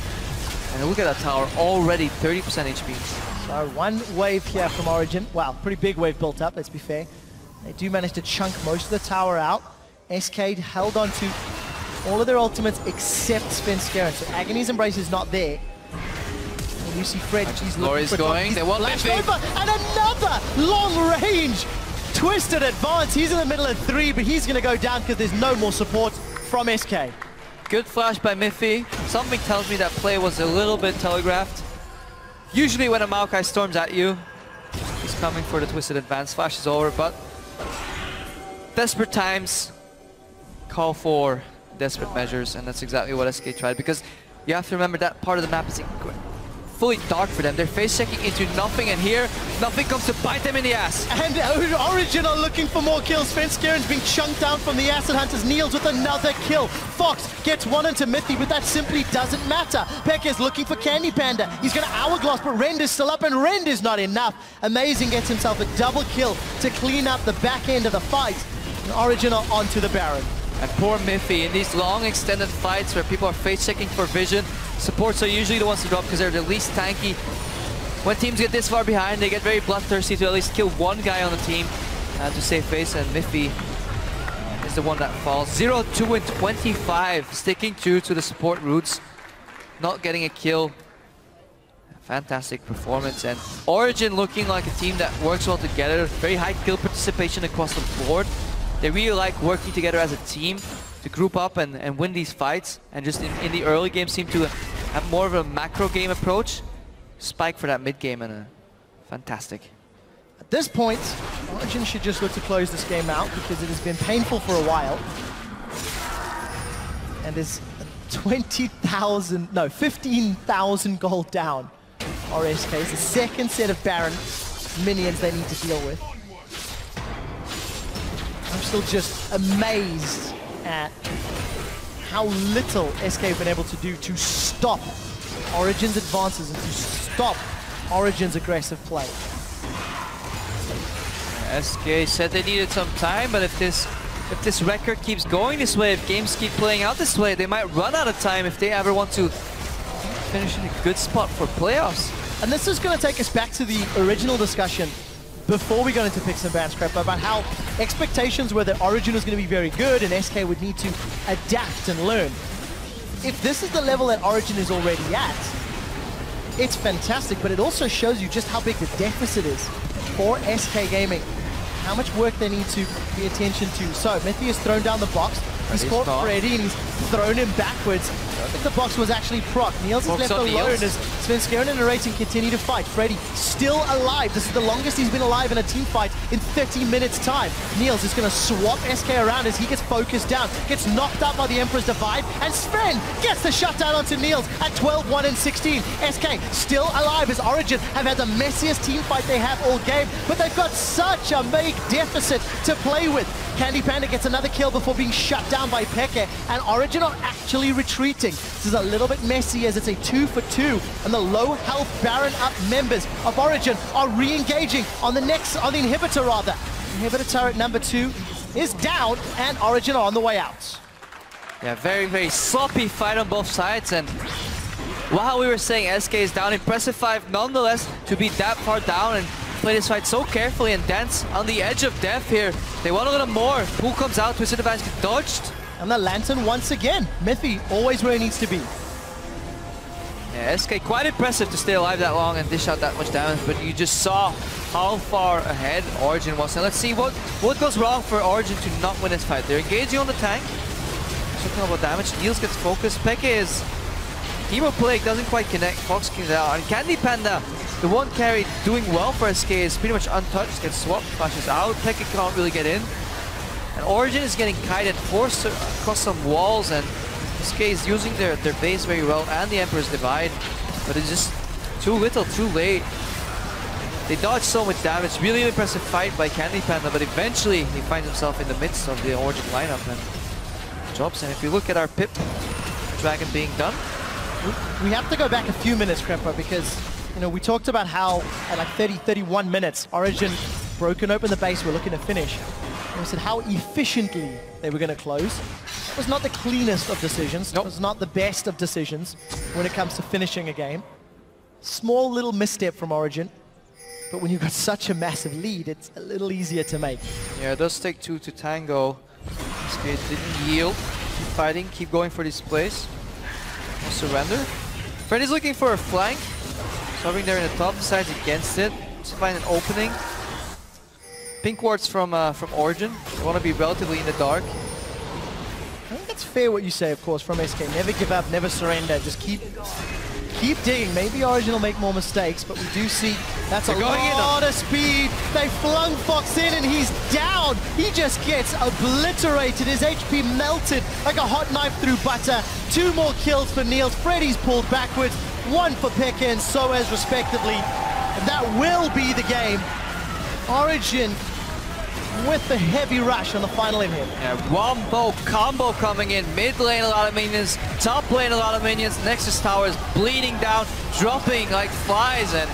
And look at that tower, already 30% HP. So one wave here from Origin. Wow, pretty big wave built up, let's be fair. They do manage to chunk most of the tower out. SK held on to all of their ultimates except SvenSkieren. So Agony's Embrace is not there. And you see Fred, he's looking for going. They want Miffy. And another long range twisted advance. He's in the middle of 3, but he's going to go down because there's no more support from SK. Good flash by Miffy. Something tells me that play was a little bit telegraphed. Usually when a Maokai storms at you, he's coming for the twisted advance. Flash is over, but desperate times call for desperate measures, and that's exactly what SK tried, because you have to remember that part of the map is fully dark for them. They're face checking into nothing, and here nothing comes to bite them in the ass. And Origin are looking for more kills. Svenskeren being chunked down from the Acid Hunters. Niels with another kill. Fox gets one into Mithy, but that simply doesn't matter. Pekka is looking for Candy Panda. He's going to Hourglass, but Rend is still up, and Rend is not enough. Amazing gets himself a double kill to clean up the back end of the fight. And Origin are onto the Baron. And poor Miffy, in these long extended fights where people are face checking for vision, supports are usually the ones to drop because they're the least tanky. When teams get this far behind, they get very bloodthirsty to at least kill one guy on the team to save face, and Miffy is the one that falls. 0-2 and 25, sticking true to the support roots, not getting a kill. Fantastic performance, and Origin looking like a team that works well together. Very high kill participation across the board. They really like working together as a team to group up and win these fights, and just in the early game seem to have more of a macro game approach. Spike for that mid game, and fantastic. At this point, Origin should just look to close this game out because it has been painful for a while. And is 15,000 gold down. RSK is the second set of Baron minions they need to deal with. I'm still just amazed at how little SK have been able to do to stop Origin's advances and to stop Origin's aggressive play. SK said they needed some time, but if this record keeps going this way, if games keep playing out this way, they might run out of time if they ever want to finish in a good spot for playoffs. And this is going to take us back to the original discussion before we got into picks and bans, Crep, about how expectations were that Origin was going to be very good and SK would need to adapt and learn. If this is the level that Origin is already at, it's fantastic, but it also shows you just how big the deficit is for SK Gaming. How much work they need to pay attention to. So, Mithy has thrown down the box. He's caught Freddy and he's thrown him backwards. I think the box was actually proc. Niels is left alone as Svenskeren and Narrating continue to fight. Freddy still alive. This is the longest he's been alive in a team fight in 30 minutes time. Niels is going to swap SK around as he gets focused down. Gets knocked out by the Emperor's Divide, and Sven gets the shutdown onto Niels at 12-1 and 16. SK still alive as Origin have had the messiest team fight they have all game, but they've got such a big deficit to play with. Candy Panda gets another kill before being shut down by Peke, and Origin are actually retreating. This is a little bit messy as it's a 2-for-2, and the low health Baron up members of Origin are re-engaging on the inhibitor rather. Inhibitor turret number 2 is down, and Origin are on the way out. Yeah, very, very sloppy fight on both sides, and while we were saying SK is down, impressive fight nonetheless to be that far down and play this fight so carefully and dance on the edge of death here. They want a little more. Pool comes out, Twisted Advance gets dodged. And the Lantern once again. Mithy always where he needs to be. Yeah, SK quite impressive to stay alive that long and dish out that much damage, but you just saw how far ahead Origin was. And let's see what goes wrong for Origin to not win this fight. They're engaging on the tank. Talking about damage, Niels gets focused. Peke is Hero Plague doesn't quite connect. Fox kicks out. And Candy Panda, the one carry doing well for SK, is pretty much untouched. Gets swapped, flashes out. Peke can't really get in. And Origin is getting kited, forced across some walls, and SK is using their base very well and the Emperor's Divide. But it's just too little, too late. They dodge so much damage. Really impressive fight by Candy Panda, but eventually he finds himself in the midst of the Origin lineup and drops. And if you look at our Pip Dragon being done, we have to go back a few minutes, Krempa, because we talked about how at like 30-31 minutes Origin broken open the base, we're looking to finish. And we said how efficiently they were going to close. It was not the cleanest of decisions. Nope. It was not the best of decisions when it comes to finishing a game. Small little misstep from Origin, but when you've got such a massive lead, it's a little easier to make. Yeah, it does take 2 to tango. SK didn't yield. Keep fighting, keep going for these plays. No surrender. Freddy's looking for a flank. Hovering there in the top, decides against it. To find an opening. Pink wards from Origin. They want to be relatively in the dark. I think that's fair what you say, of course, from SK. Never give up, never surrender. Just keep keep digging. Maybe Origin will make more mistakes, but we do see that's a lot of speed. They flung Fox in and he's down. He just gets obliterated. His HP melted like a hot knife through butter. 2 more kills for Niels. Freddy's pulled backwards. 1 for Pekka and Soez respectively. And that will be the game. Origin with the heavy rush on the final in here. Yeah, wombo combo coming in. Mid lane, a lot of minions. Top lane, a lot of minions. Nexus Tower is bleeding down, dropping like flies. And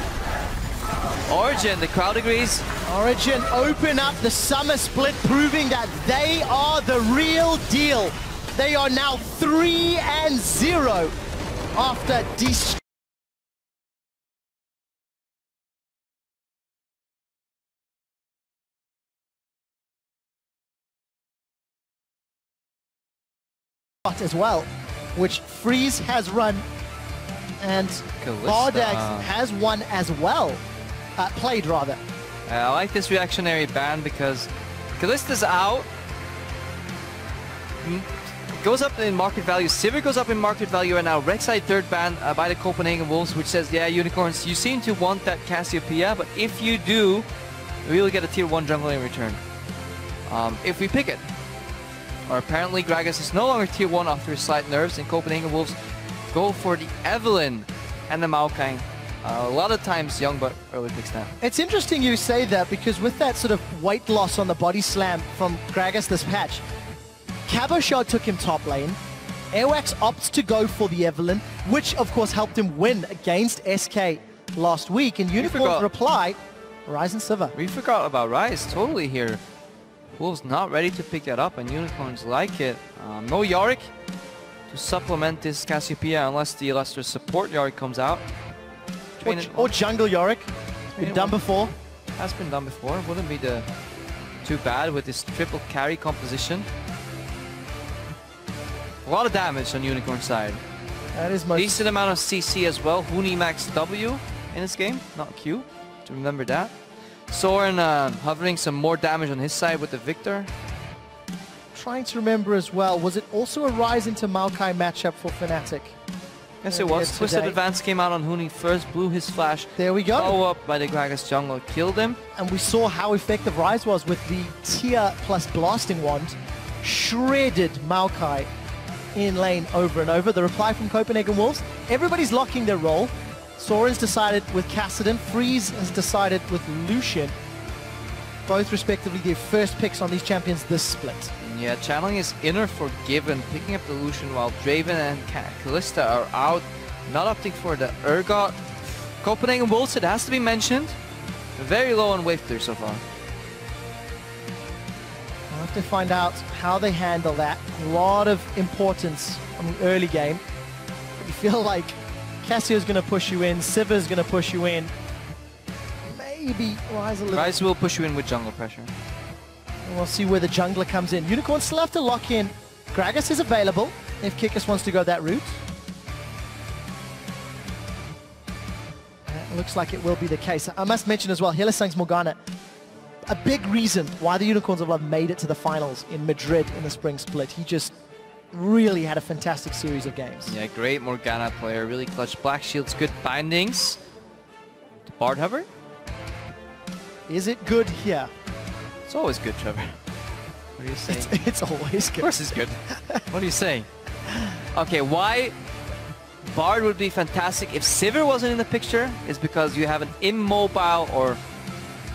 Origin, the crowd agrees. Origin open up the summer split, proving that they are the real deal. They are now 3-0 after as well, which Freeze has run and Bardags has won as well. Played rather. I like this reactionary ban because Kallista's out. Goes up in market value. Sivir goes up in market value right now. Rek'Sai third ban by the Copenhagen Wolves, which says, yeah, Unicorns, you seem to want that Cassiopeia, but if you do, we will get a tier 1 jungle in return. If we pick it. Or apparently Gragas is no longer tier 1 after his slight nerfs, and Copenhagen Wolves go for the Evelynn and the Maokai. A lot of times young but early picks now. It's interesting you say that, because with that sort of weight loss on the body slam from Gragas this patch, Cabochard took him top lane. Airwax opts to go for the Evelynn, which of course helped him win against SK last week. And Unicorn's reply, Ryze and Sivir. We forgot about Ryze totally here. Wolves not ready to pick that up, and Unicorns like it. No Yorick to supplement this Cassiopeia unless the illustrious support Yorick comes out. Or jungle Yorick. Been done before. Has been done before. Wouldn't be too bad with this triple carry composition. A lot of damage on Unicorn's side. That is decent amount of CC as well. Huni max W in this game, not Q. To remember that. Soren hovering some more damage on his side with the Victor. Trying to remember as well, was it also a Ryze into Maokai matchup for Fnatic? Yes, it was. Twisted Advance came out on Huni first, blew his flash. There we go. Follow up by the Gragas jungle, killed him. And we saw how effective Ryze was with the tier plus blasting wand. Shredded Maokai in lane over and over. The reply from Copenhagen Wolves, everybody's locking their role. Soren's decided with Kassadin, Freeze has decided with Lucian. Both respectively their first picks on these champions this split. Yeah, channeling is Inner Forgiven, picking up the Lucian while Draven and Kalista are out, not opting for the Urgot. Copenhagen Wolves, it has to be mentioned, very low on wave clear so far. We'll have to find out how they handle that. A lot of importance on the early game. But you feel like Cassio's going to push you in, Sivir's going to push you in. Maybe Ryze a little. Ryze will push you in with jungle pressure. And we'll see where the jungler comes in. Unicorns still have to lock in. Gragas is available if Kikis wants to go that route. Looks like it will be the case. I must mention as well, Hylissang's Morgana, a big reason why the Unicorns of Love made it to the finals in Madrid in the spring split. He just really had a fantastic series of games. Yeah, great Morgana player, really clutch. Black Shield's good bindings. Bard hover? Is it good here? It's always good, Trevor. What are you saying? It's always good. Of course it's good. What are you saying? Okay, why Bard would be fantastic if Sivir wasn't in the picture is because you have an immobile or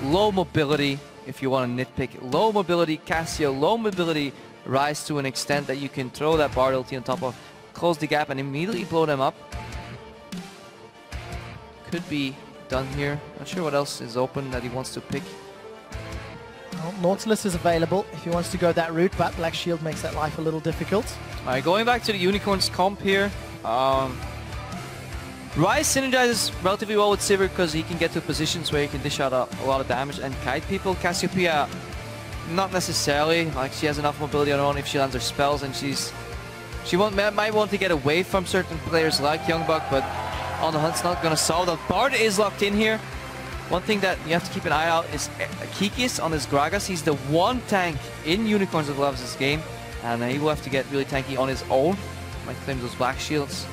low mobility, if you want to nitpick. Low mobility Cassio, low mobility Ryze to an extent that you can throw that Bard ulti on top of, close the gap and immediately blow them up. Could be done here. Not sure what else is open that he wants to pick. Well, Nautilus is available if he wants to go that route, but Black Shield makes that life a little difficult. Alright, going back to the Unicorns comp here. Ryze synergizes relatively well with Sivir because he can get to positions where he can dish out a lot of damage and kite people. Cassiopeia, not necessarily. Like, she has enough mobility on her own if she lands her spells, and might want to get away from certain players like Youngbuck, but on the hunt's not going to solve that. Bard is locked in here. One thing that you have to keep an eye out is Kikis on his Gragas. He's the one tank in Unicorns of Loves this game, and he will have to get really tanky on his own. Might claim those Black Shields.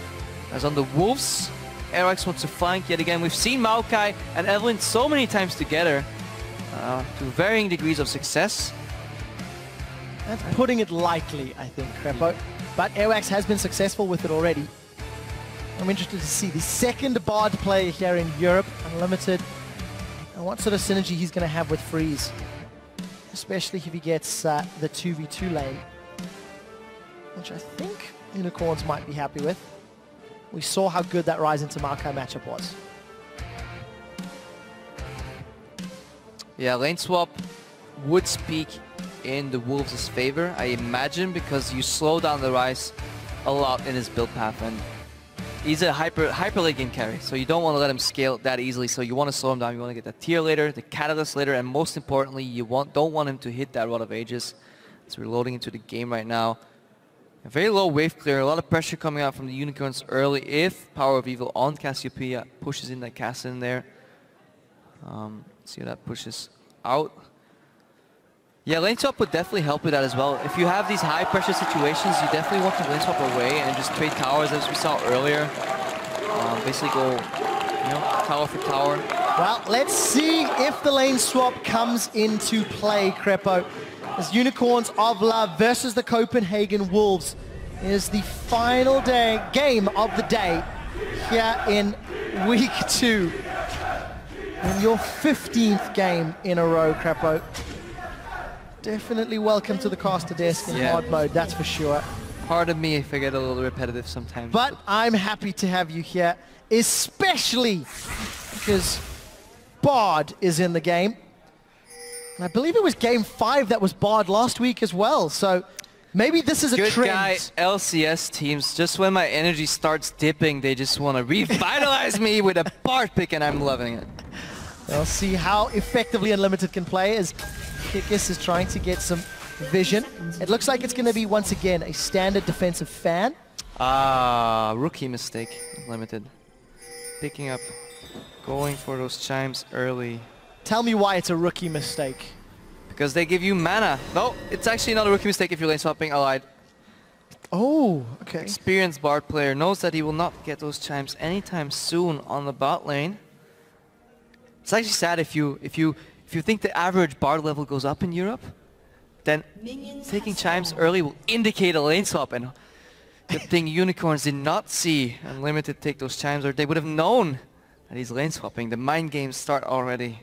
As on the Wolves, Airwax wants to flank yet again. We've seen Maokai and Evelyn so many times together to varying degrees of success. That's putting it lightly, I think, Crepo. But Airwax has been successful with it already. I'm interested to see the second Bard player here in Europe, Unlimited, and what sort of synergy he's going to have with Freeze. Especially if he gets the 2v2 lane, which I think Unicorns might be happy with. We saw how good that Rise into Maokai matchup was. Yeah, lane swap would speak in the Wolves' favor, I imagine, because you slow down the Rise a lot in his build path, and he's a hyper late game carry, so you don't want to let him scale that easily. So you want to slow him down. You want to get the tier later, the catalyst later, and most importantly, you don't want him to hit that Rod of Ages. So we're loading into the game right now. A very low wave clear, a lot of pressure coming out from the Unicorns early. If Power of Evil on Cassiopeia pushes in that cast in there, see how that pushes out. Yeah, lane swap would definitely help with that as well. If you have these high pressure situations, you definitely want to lane swap away and just trade towers as we saw earlier. Basically go, tower for tower. Well, let's see if the lane swap comes into play, Crepo. As Unicorns of Love versus the Copenhagen Wolves is the final game of the day here in week 2. And your 15th game in a row, Crepo. Definitely welcome to the caster desk in hard mode, that's for sure. Pardon me if I get a little repetitive sometimes. But I'm happy to have you here, especially because Bard is in the game. And I believe it was game 5 that was Bard last week as well, so maybe this is a trend. Good guy, LCS teams, just when my energy starts dipping, they just want to revitalize me with a Bard pick, and I'm loving it. We'll see how effectively Unlimited can play as Kikis is trying to get some vision. It looks like it's going to be, once again, a standard defensive fan. Rookie mistake, Unlimited. Picking up, going for those chimes early. Tell me why it's a rookie mistake. Because they give you mana. No, it's actually not a rookie mistake if you're lane swapping allied. Oh, okay. Experienced Bard player knows that he will not get those chimes anytime soon on the bot lane. It's actually sad if you think the average Bard level goes up in Europe, then taking chimes early will indicate a lane swap, and good thing Unicorns did not see Unlimited take those chimes, or they would have known that he's lane swapping. The mind games start already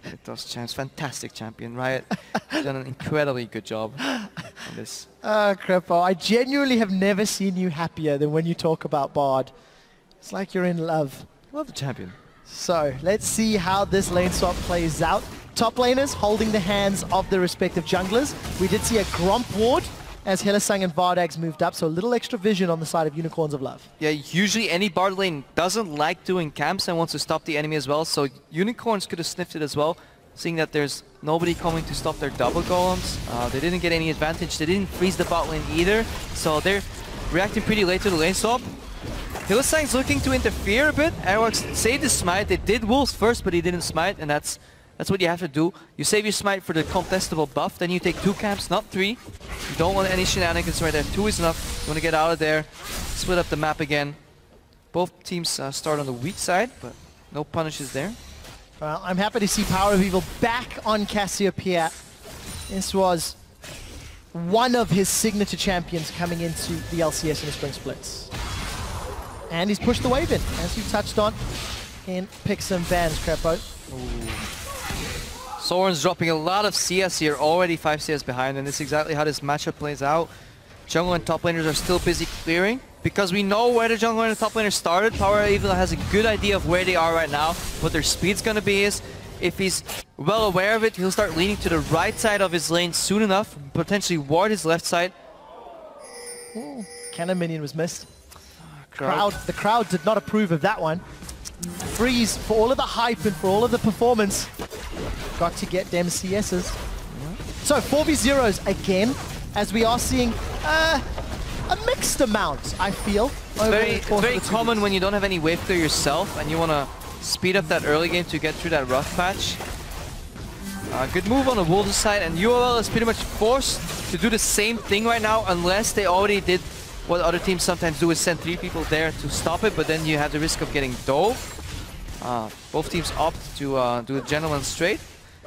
with those chimes. Fantastic champion, Riot. Done an incredibly good job on this. Crepo, I genuinely have never seen you happier than when you talk about Bard. It's like you're in love. Love the champion. So, let's see how this lane swap plays out. Top laners holding the hands of the respective junglers. We did see a Gromp ward as Hylissang and Vardags moved up, so a little extra vision on the side of Unicorns of Love. Yeah, usually any Bard lane doesn't like doing camps and wants to stop the enemy as well, so Unicorns could have sniffed it as well, seeing that there's nobody coming to stop their double golems. They didn't get any advantage, they didn't freeze the bot lane either, so they're reacting pretty late to the lane swap. Hylissang's looking to interfere a bit. Airwax saved his smite. They did Wolves first, but he didn't smite, and that's what you have to do. You save your smite for the contestable buff, then you take 2 camps, not 3. You don't want any shenanigans right there. 2 is enough. You want to get out of there, split up the map again. Both teams start on the weak side, but no punishes there. Well, I'm happy to see Power of Evil back on Cassiopeia. This was one of his signature champions coming into the LCS in the Spring Splits. And he's pushed the wave in, as you touched on, in picks and bans, Crepo. Soren's dropping a lot of CS here, already 5 CS behind, and this is exactly how this matchup plays out. Jungle and top laners are still busy clearing, because we know where the jungle and the top laners started. Power Evil has a good idea of where they are right now, what their speed's gonna be is. If he's well aware of it, he'll start leaning to the right side of his lane soon enough, potentially ward his left side. Ooh, cannon minion was missed. The crowd did not approve of that one. Freeze, for all of the hype and for all of the performance, got to get them CSs. So 4v0s again, as we are seeing a mixed amount, I feel. It's very common when you don't have any wave clear yourself and you want to speed up that early game to get through that rough patch. Good move on the Wolves side, and UOL is pretty much forced to do the same thing right now unless they already did what other teams sometimes do is send 3 people there to stop it, but then you have the risk of getting dove. Both teams opt to do a gentleman straight.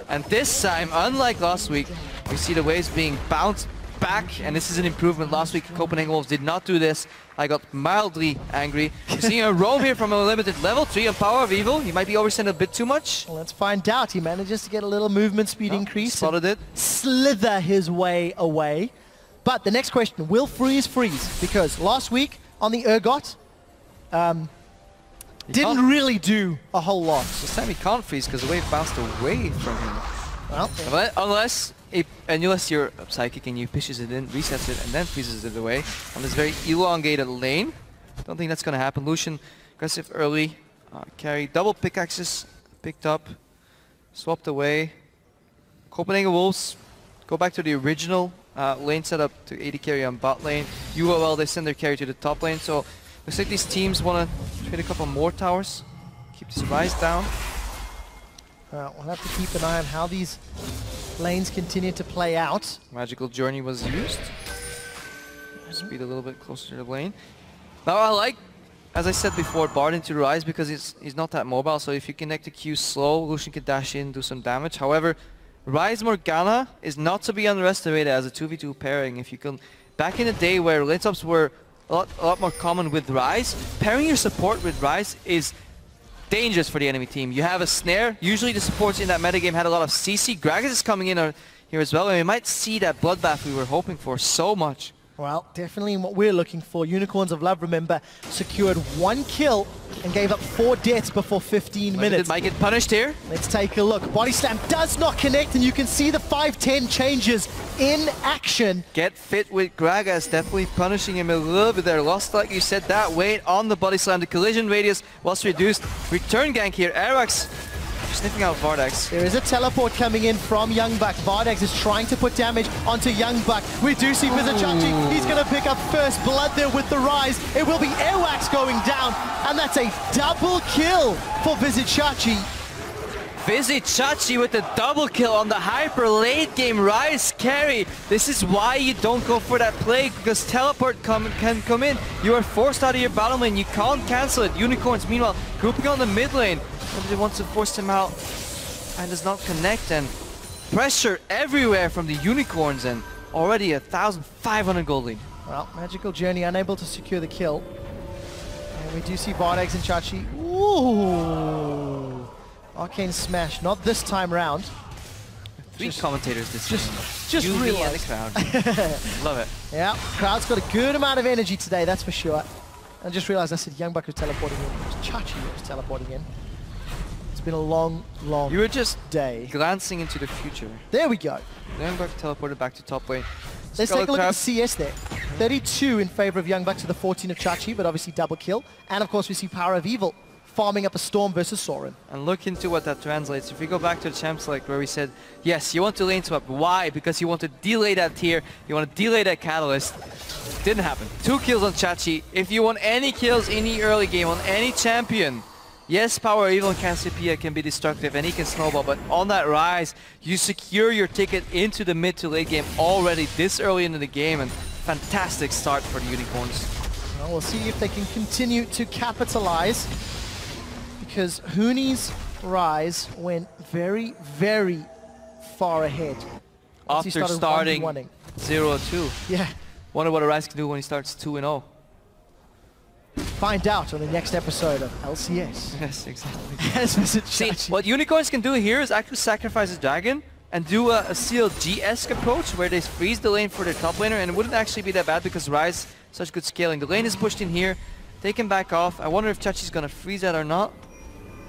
And this time, unlike last week, we see the waves being bounced back, and this is an improvement. Last week, Copenhagen Wolves did not do this. I got mildly angry. We're seeing a roam here from a limited level 3 on Power of Evil. He might be oversent a bit too much. Well, let's find out. He manages to get a little movement speed increase. Spotted it. Slither his way away. But the next question, will Freeze freeze? Because last week on the Urgot, didn't really do a whole lot. This time he can't freeze because the wave bounced away from him. Well, unless you're psychic and you pushes it in, resets it, and then freezes it away on this very elongated lane. Don't think that's going to happen. Lucian aggressive early, carry double pickaxes picked up, swapped away. Copenhagen Wolves go back to the original lane setup to AD carry on bot lane. UOL, they send their carry to the top lane. So looks like these teams want to trade a couple more towers, keep this Rise down. We'll have to keep an eye on how these lanes continue to play out. Magical Journey was used. Speed a little bit closer to the lane. Now I like, as I said before, Bard into Rise because he's not that mobile. So if you connect the Q slow, Lucian can dash in, do some damage. However, Rise Morgana is not to be underestimated as a 2v2 pairing. If you can, back in the day where lane swaps were a lot more common with Rise, pairing your support with Rise is dangerous for the enemy team. You have a snare. Usually the supports in that metagame had a lot of CC. Gragas is coming in here as well, and we might see that bloodbath we were hoping for so much. Well, definitely what we're looking for. Unicorns of Love, remember, secured 1 kill and gave up 4 deaths before 15 minutes. Might get punished here. Let's take a look. Body slam does not connect, and you can see the 5-10 changes in action. Get fit with Gragas, definitely punishing him a little bit there. Lost, like you said, that weight on the body slam. The collision radius was reduced. Return gank here. Arax sniffing out Vardax. There is a teleport coming in from Youngbuck. Vardax is trying to put damage onto Youngbuck. We do see Vizichachi. He's going to pick up first blood there with the Rise. It will be Airwax going down, and that's a double kill for Vizichachi. Vizichachi with the double kill on the hyper late game Rise carry. This is why you don't go for that play, because teleport can come in. You are forced out of your bottom lane. You can't cancel it. Unicorns, meanwhile, grouping on the mid lane. Somebody wants to force him out and does not connect, and pressure everywhere from the Unicorns, and already 1,500 gold lead. Well, Magical Journey unable to secure the kill. And we do see Vardax and Chachi. Ooh! Arcane Smash, not this time round. 3 commentators this just realized. The crowd. Love it. Yeah, crowd's got a good amount of energy today, that's for sure. I just realized I said Youngbuck was teleporting in. It was Chachi who was teleporting in. It's been a long You were just day. Glancing into the future. There we go. Youngbuck teleported back to top lane. Let's take a look at the CS there. 32 in favor of Youngbuck to the 14 of Chachi, but obviously double kill. And of course we see Power of Evil farming up a Storm versus Soren. And look into what that translates. If we go back to the champ select where we said, yes, you want to lane swap. Why? Because you want to delay that tier. You want to delay that catalyst. Didn't happen. 2 kills on Chachi. If you want any kills in the early game on any champion, yes, Power of Evil and Cassiopeia can be destructive and he can snowball, but on that Rise, you secure your ticket into the mid to late game already this early into the game, and fantastic start for the Unicorns. Well, we'll see if they can continue to capitalize, because Huni's Rise went very, very far ahead. After starting 0-2. Yeah. Wonder what a Rise can do when he starts 2-0. Find out on the next episode of LCS. Yes, exactly. See, what Unicorns can do here is actually sacrifice his dragon and do a CLG-esque approach where they freeze the lane for their top laner, and it wouldn't actually be that bad because Rise such good scaling. The lane is pushed in here. They can back off. I wonder if Chachi's going to freeze that or not.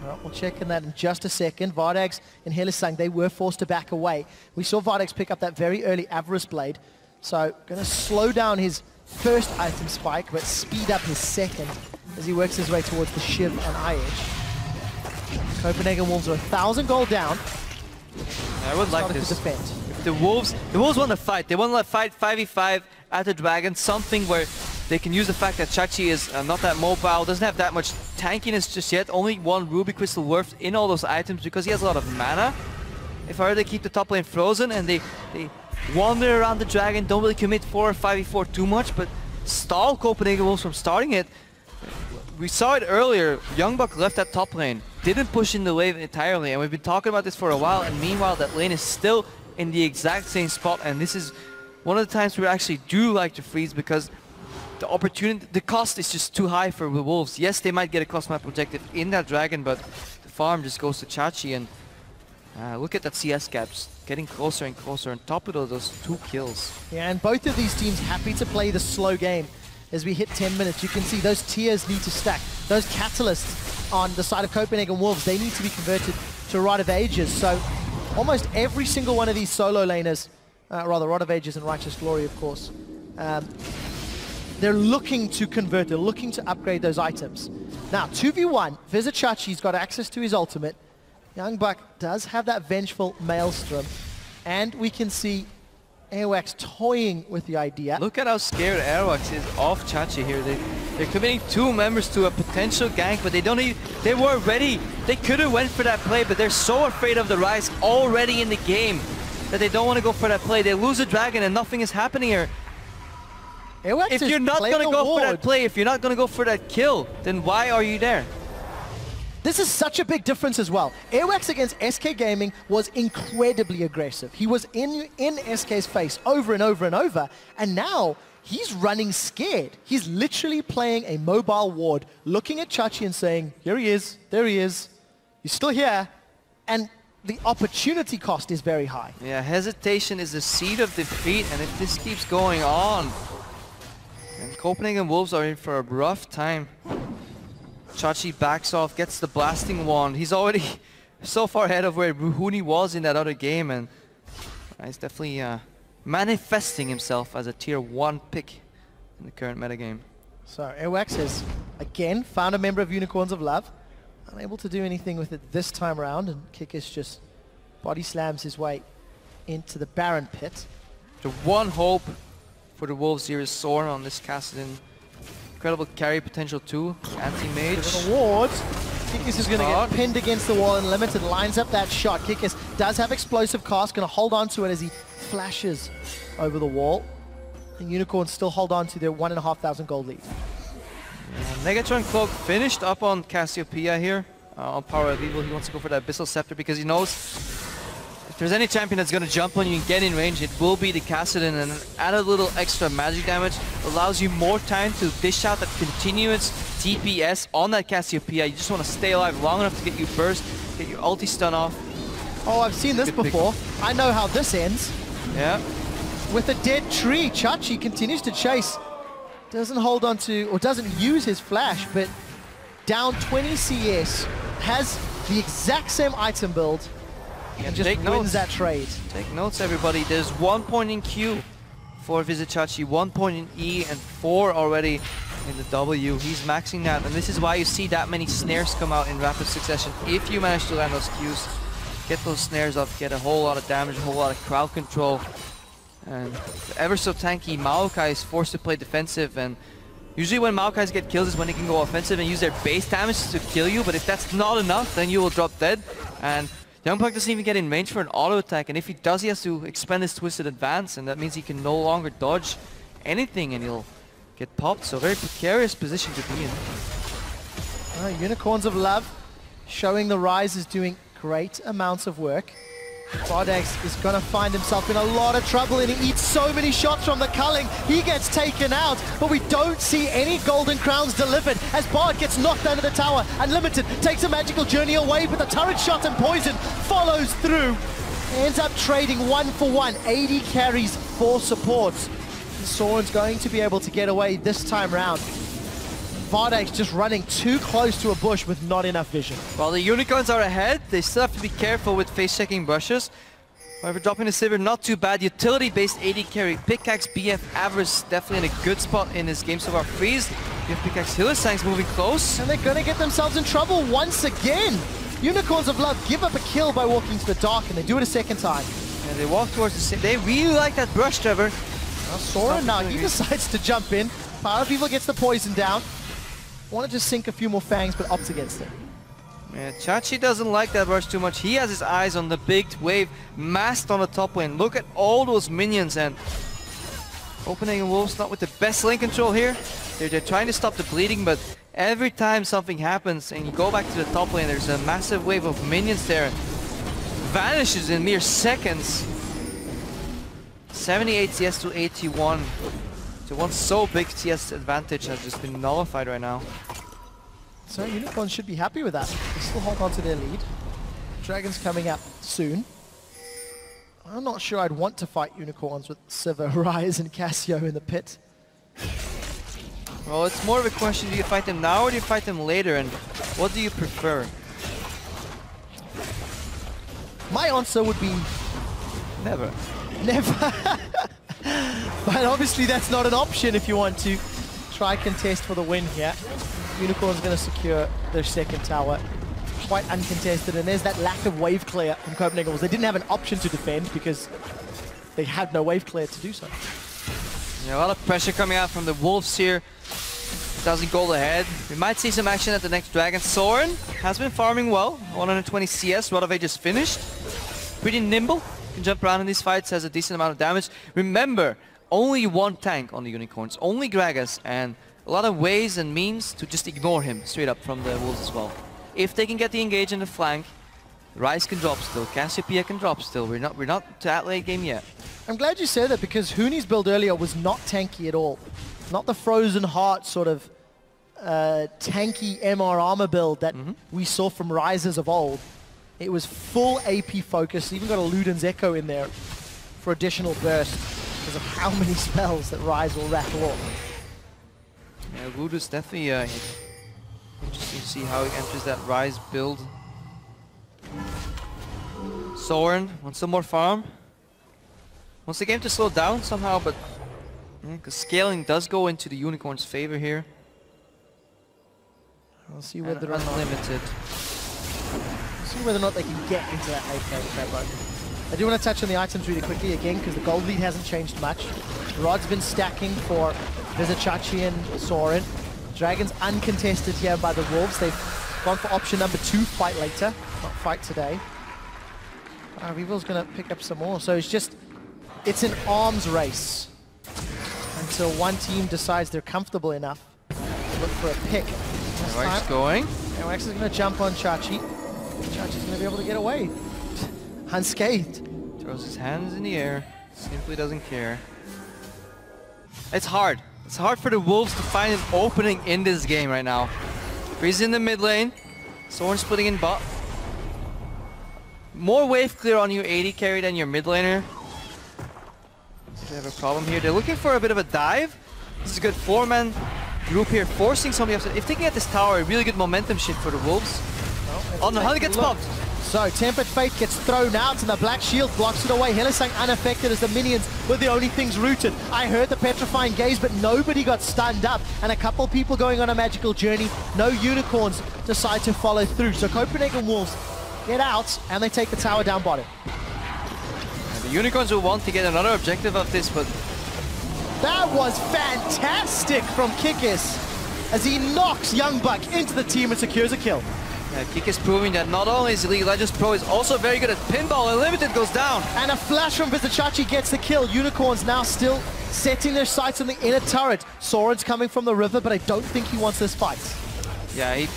Well, we'll check on that in just a second. Vardax and Hylissang, they were forced to back away. We saw Vardax pick up that very early Avarice Blade. So, going to slow down his first item spike, but speed up his second as he works his way towards the Shiv and Eye-Edge. Copenhagen Wolves are 1,000 gold down. I would like this. If the Wolves want to fight. They want to fight 5v5 at the Dragon, something where they can use the fact that Chachi is not that mobile, doesn't have that much tankiness just yet, only 1 Ruby Crystal worth in all those items because he has a lot of mana. If I were to keep the top lane frozen and they wander around the Dragon, don't really commit 4 or 5v4 too much, but stall Copenhagen Wolves from starting it. We saw it earlier. Youngbuck left that top lane, didn't push in the wave entirely, and we've been talking about this for a while, and meanwhile that lane is still in the exact same spot, and this is one of the times we actually do like to freeze because the opportunity, the cost is just too high for the Wolves. Yes, they might get a cross map objective in that dragon, but the farm just goes to Chachi, and look at that CS gaps, getting closer and closer on top of those 2 kills. Yeah, and both of these teams happy to play the slow game. As we hit 10 minutes, you can see those tiers need to stack. Those catalysts on the side of Copenhagen Wolves, they need to be converted to Rite of Ages. So almost every single one of these solo laners, rather Rite of Ages and Righteous Glory, of course, they're looking to convert, they're looking to upgrade those items. Now, 2v1, Vizichachi's got access to his ultimate. Youngbuck does have that vengeful Maelstrom, and we can see Airwax toying with the idea. Look at how scared Airwax is of Chachi here. They're committing 2 members to a potential gank, but they were ready. They could have went for that play, but they're so afraid of the Rise already in the game that they don't want to go for that play. They lose a dragon and nothing is happening here. Airwax if you're not going to go for that play, if you're not going to go for that kill, then why are you there? This is such a big difference as well. Airwax against SK Gaming was incredibly aggressive. He was in SK's face over and over and over, and now he's running scared. He's literally playing a mobile ward, looking at Chachi and saying, here he is, there he is, he's still here, and the opportunity cost is very high. Yeah, hesitation is the seed of defeat, and if this keeps going on, then Copenhagen Wolves are in for a rough time. Chachi backs off, gets the blasting wand. He's already so far ahead of where Ruhuni was in that other game, and he's definitely manifesting himself as a tier 1 pick in the current metagame. So Airwax has again found a member of Unicorns of Love, unable to do anything with it this time around, and Kikis just body slams his way into the Baron pit. The one hope for the Wolves here is Soren on this Kassadin. Incredible carry potential too. Anti-mage. Kikis is going to get pinned against the wall, and Limited lines up that shot. Kikis does have explosive cast, going to hold on to it as he flashes over the wall. And Unicorns still hold on to their 1,500 gold lead. Yeah, Negatron Cloak finished up on Cassiopeia here. On Power of Evil, he wants to go for that Abyssal Scepter because he knows if there's any champion that's going to jump on you and get in range, it will be the Kassadin, and add a little extra magic damage allows you more time to dish out that continuous DPS on that Cassiopeia. You just want to stay alive long enough to get you burst, get your ulti stun off. Oh, I've seen this before. I know how this ends. Yeah. With a dead tree, Chachi continues to chase. Doesn't hold on to, or doesn't use his flash, but down 20 CS, has the exact same item build, and just wins that trade. Take notes, everybody. There's 1 point in Q for Vizichachi, 1 point in E, and 4 already in the W. He's maxing that, and this is why you see that many snares come out in rapid succession. If you manage to land those Qs, get those snares off, get a whole lot of damage, a whole lot of crowd control. And ever so tanky Maokai is forced to play defensive, and usually when Maokais get kills is when they can go offensive and use their base damage to kill you, but if that's not enough, then you will drop dead. And Youngbuck doesn't even get in range for an auto attack, and if he does, he has to expend his Twisted Advance, and that means he can no longer dodge anything and he'll get popped. So very precarious position to be in. Unicorns of Love showing the Rise is doing great amounts of work. Bardex is going to find himself in a lot of trouble, and he eats so many shots from the culling. He gets taken out, but we don't see any golden crowns delivered as Bard gets knocked under the tower. Unlimited takes a magical journey away, but the turret shot and poison follows through. Ends up trading 1 for 1, 80 carries for supports. Soren's going to be able to get away this time round. Bardex just running too close to a bush with not enough vision. While the Unicorns are ahead, they still have to be careful with face-checking brushes. However, dropping the Sivir, not too bad. Utility-based AD carry. Pickaxe BF Avarice definitely in a good spot in this game so far. Freeze. You have Pickaxe Hilisangs moving close. And they're going to get themselves in trouble once again. Unicorns of Love give up a kill by walking to the dark, and they do it a second time. And they walk towards the same. They really like that brush, Trevor. Soren now, he decides to jump in. Power of Evil gets the poison down. Want to just sink a few more fangs, but opts against it. Yeah, Chachi doesn't like that rush too much. He has his eyes on the big wave masked on the top lane. Look at all those minions, and Copenhagen Wolves not with the best lane control here. They're trying to stop the bleeding, but every time something happens and you go back to the top lane, there's a massive wave of minions there. Vanishes in mere seconds. 78 CS to 81. So one so big CS advantage has just been nullified right now. So Unicorns should be happy with that. They still hold on to their lead. Dragons coming up soon. I'm not sure I'd want to fight Unicorns with Sivir, Ryze and Cassio in the pit. Well, it's more of a question, do you fight them now or do you fight them later, and what do you prefer? My answer would be... Never. Never. But obviously that's not an option if you want to try contest for the win here. Unicorn's going to secure their second tower. Quite uncontested, and there's that lack of wave clear from Copenhagen Wolves. They didn't have an option to defend because they had no wave clear to do so. Yeah, a lot of pressure coming out from the Wolves here. Doesn't go ahead. We might see some action at the next Dragon. Soren has been farming well. 120 CS. Rodove just finished. Pretty nimble. Can jump around in these fights. Has a decent amount of damage. Remember, only one tank on the Unicorns. Only Gragas, and a lot of ways and means to just ignore him straight up from the Wolves as well. If they can get the engage in the flank, Ryze can drop still, Cassiopeia can drop still. We're not to that late game yet. I'm glad you said that, because Huni's build earlier was not tanky at all. Not the Frozen Heart sort of tanky MR armor build that we saw from Ryzes of old. It was full AP focus. Even got a Luden's Echo in there for additional burst because of how many spells that Ryze will rattle off. Yeah, Voodoo's definitely interesting to see how he enters that Ryze build. Soren wants some more farm. Wants the game to slow down somehow, but because scaling does go into the Unicorn's favor here. We'll see whether or unlimited. See whether or not they can get into that AK trap run. I do want to touch on the items really quickly again, because the gold lead hasn't changed much. Rod's been stacking for Vizichachi and Soren. Dragons uncontested here by the Wolves. They've gone for option number 2, fight later, not fight today. Revel's going to pick up some more. So it's an arms race until one team decides they're comfortable enough to look for a pick. Airwax going. Airwax is going to jump on Chachi. Chachi's going to be able to get away unscathed. Throws his hands in the air. Simply doesn't care. It's hard. It's hard for the Wolves to find an opening in this game right now. Breeze in the mid lane. Soren splitting in bot. More wave clear on your AD carry than your mid laner. They have a problem here. They're looking for a bit of a dive. This is a good 4-man group here, forcing somebody else. If they can get this tower, a really good momentum shift for the Wolves. Oh no, how he gets popped. So Tempered Fate gets thrown out and the Black Shield blocks it away. Hylissang unaffected as the minions were the only things rooted. I heard the Petrifying Gaze, but nobody got stunned up. And a couple people going on a magical journey. No Unicorns decide to follow through. So Copenhagen Wolves get out and they take the tower down bottom. And the Unicorns will want to get another objective of this, but... That was fantastic from Kikis as he knocks Young Buck into the team and secures a kill. Yeah, Kik is proving that not only is League of Legends Pro, is also very good at pinball. Unlimited goes down. And a flash from Vizichachi gets the kill. Unicorns now still setting their sights on the inner turret. Soren's coming from the river, but I don't think he wants this fight. Yeah, he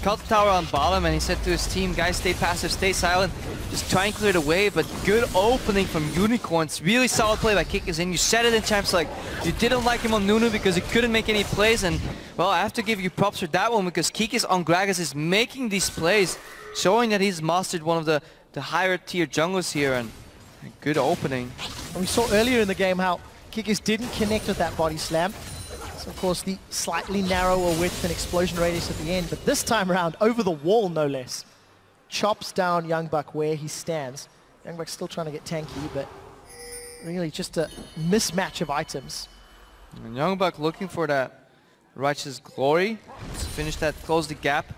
caught the tower on bottom and he said to his team, guys, stay passive, stay silent. Just try and clear the way, but good opening from Unicorns. Really solid play by Kikis, and you said it in champs, like, you didn't like him on Nunu because he couldn't make any plays, and, well, I have to give you props for that one, because Kikis on Gragas is making these plays, showing that he's mastered one of the higher tier junglers here, and a good opening. And we saw earlier in the game how Kikis didn't connect with that body slam. So, of course, the slightly narrower width and explosion radius at the end, but this time around, over the wall, no less. Chops down Young Buck where he stands. Young Buck's still trying to get tanky, but really just a mismatch of items. And Young Buck looking for that Righteous Glory. Let's finish that, close the gap.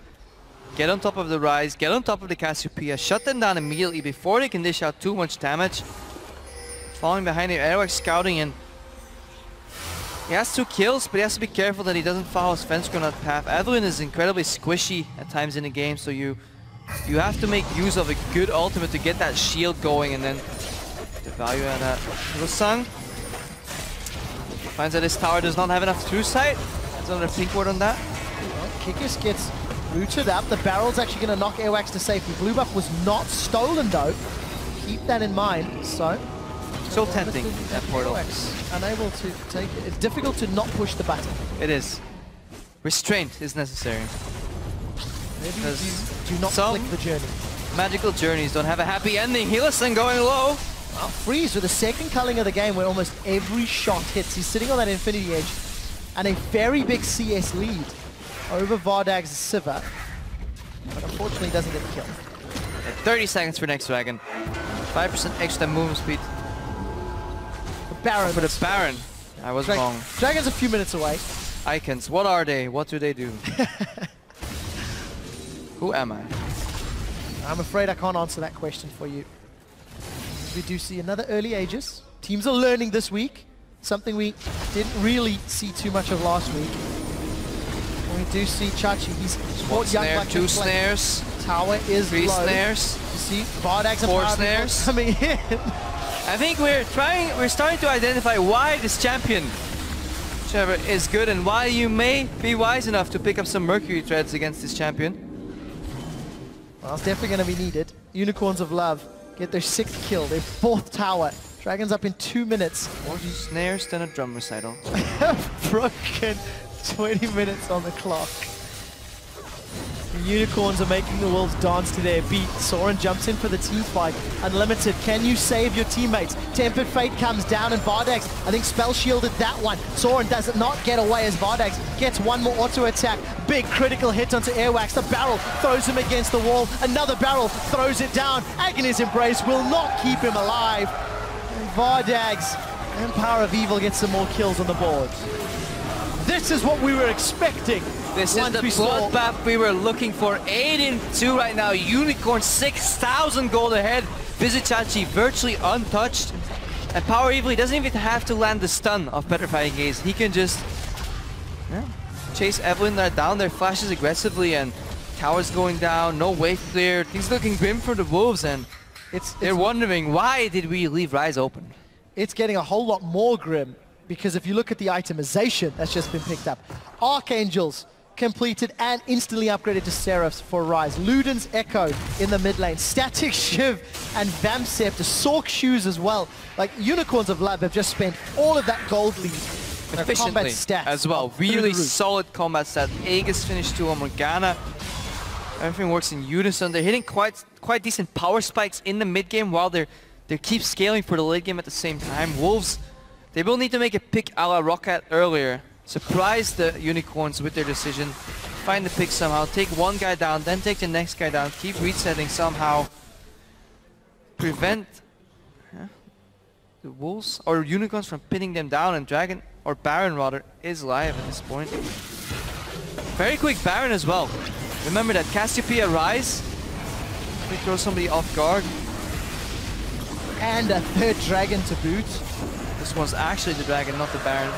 Get on top of the Ryze, get on top of the Cassiopeia, shut them down immediately before they can dish out too much damage. Falling behind the Airwax scouting, and he has 2 kills, but he has to be careful that he doesn't follow his fence grenade path. Evelyn is incredibly squishy at times in the game, so you have to make use of a good ultimate to get that shield going, and then the value out of that. Hylissang Finds that his tower does not have enough true sight. That's another pink ward on that. Well, Kikis gets rooted up. The barrel's actually going to knock Airwax to safety. Blue buff was not stolen though. Keep that in mind. So tempting, that portal. Airwax unable to take it. It's difficult to not push the button. It is. Restraint is necessary. Maybe you do not click the journey. Magical journeys don't have a happy ending. Hylissang going low. Well, Freeze with the second culling of the game where almost every shot hits. He's sitting on that Infinity Edge and a very big CS lead over Vardag's Sivir, but unfortunately doesn't get the kill. 30 seconds for next Dragon. 5% extra movement speed. The Baron. For the Baron. I was wrong. Dragon's a few minutes away. Icons, what are they? What do they do? Who am I? I'm afraid I can't answer that question for you. We do see another early Aegis. Teams are learning this week, something we didn't really see too much of last week. And we do see Chachi. He's fought young snare, 2 snares. Tower is 3 low. snares. You see Vardag's 4 snares coming in. I think we're starting to identify why this champion, Trevor, is good and why you may be wise enough to pick up some Mercury threads against this champion. Well, it's definitely going to be needed. Unicorns of Love get their 6th kill, their 4th tower. Dragons up in 2 minutes. More snares than a drum recital. Broken 20 minutes on the clock. The Unicorns are making the Wolves dance to their beat. Soren jumps in for the team fight. Unlimited, can you save your teammates? Tempered Fate comes down and Vardags, I think spell shielded that one. Soren does not get away as Vardags gets one more auto attack. Big critical hit onto Airwax. The barrel throws him against the wall. Another barrel throws it down. Agony's Embrace will not keep him alive. And Vardags and Power of Evil get some more kills on the board. This is what we were expecting. This is the bloodbath we were looking for. 8-2 right now. Unicorn 6,000 gold ahead. Vizichachi virtually untouched. And Power Evil, he doesn't even have to land the stun of Petrifying Gaze. He can just chase Evelyn down their flashes aggressively, and towers going down, no wave clear. Things looking grim for the Wolves, and they're wondering, why did we leave Rise open? It's getting a whole lot more grim, because if you look at the itemization that's just been picked up, Archangels completed and instantly upgraded to Seraphs for Rise. Luden's Echo in the mid lane. Static Shiv and Vamsept, the Sork Shoes as well. Like, Unicorns of Love have just spent all of that gold lead efficiently as well. Really solid combat stat. Aegis finished 2 on Morgana. Everything works in unison. They're hitting quite decent power spikes in the mid game while they keep scaling for the late game at the same time. Wolves, they will need to make a pick a la Rocket earlier. Surprise the Unicorns with their decision. Find the pick somehow. Take one guy down, then take the next guy down. Keep resetting somehow. Prevent the Wolves or Unicorns from pinning them down, and Dragon, or Baron rather, is live at this point. Very quick Baron as well. Remember that Cassiopeia Rise. We throw somebody off guard. And a 3rd Dragon to boot. This one's actually the Dragon, not the Baron.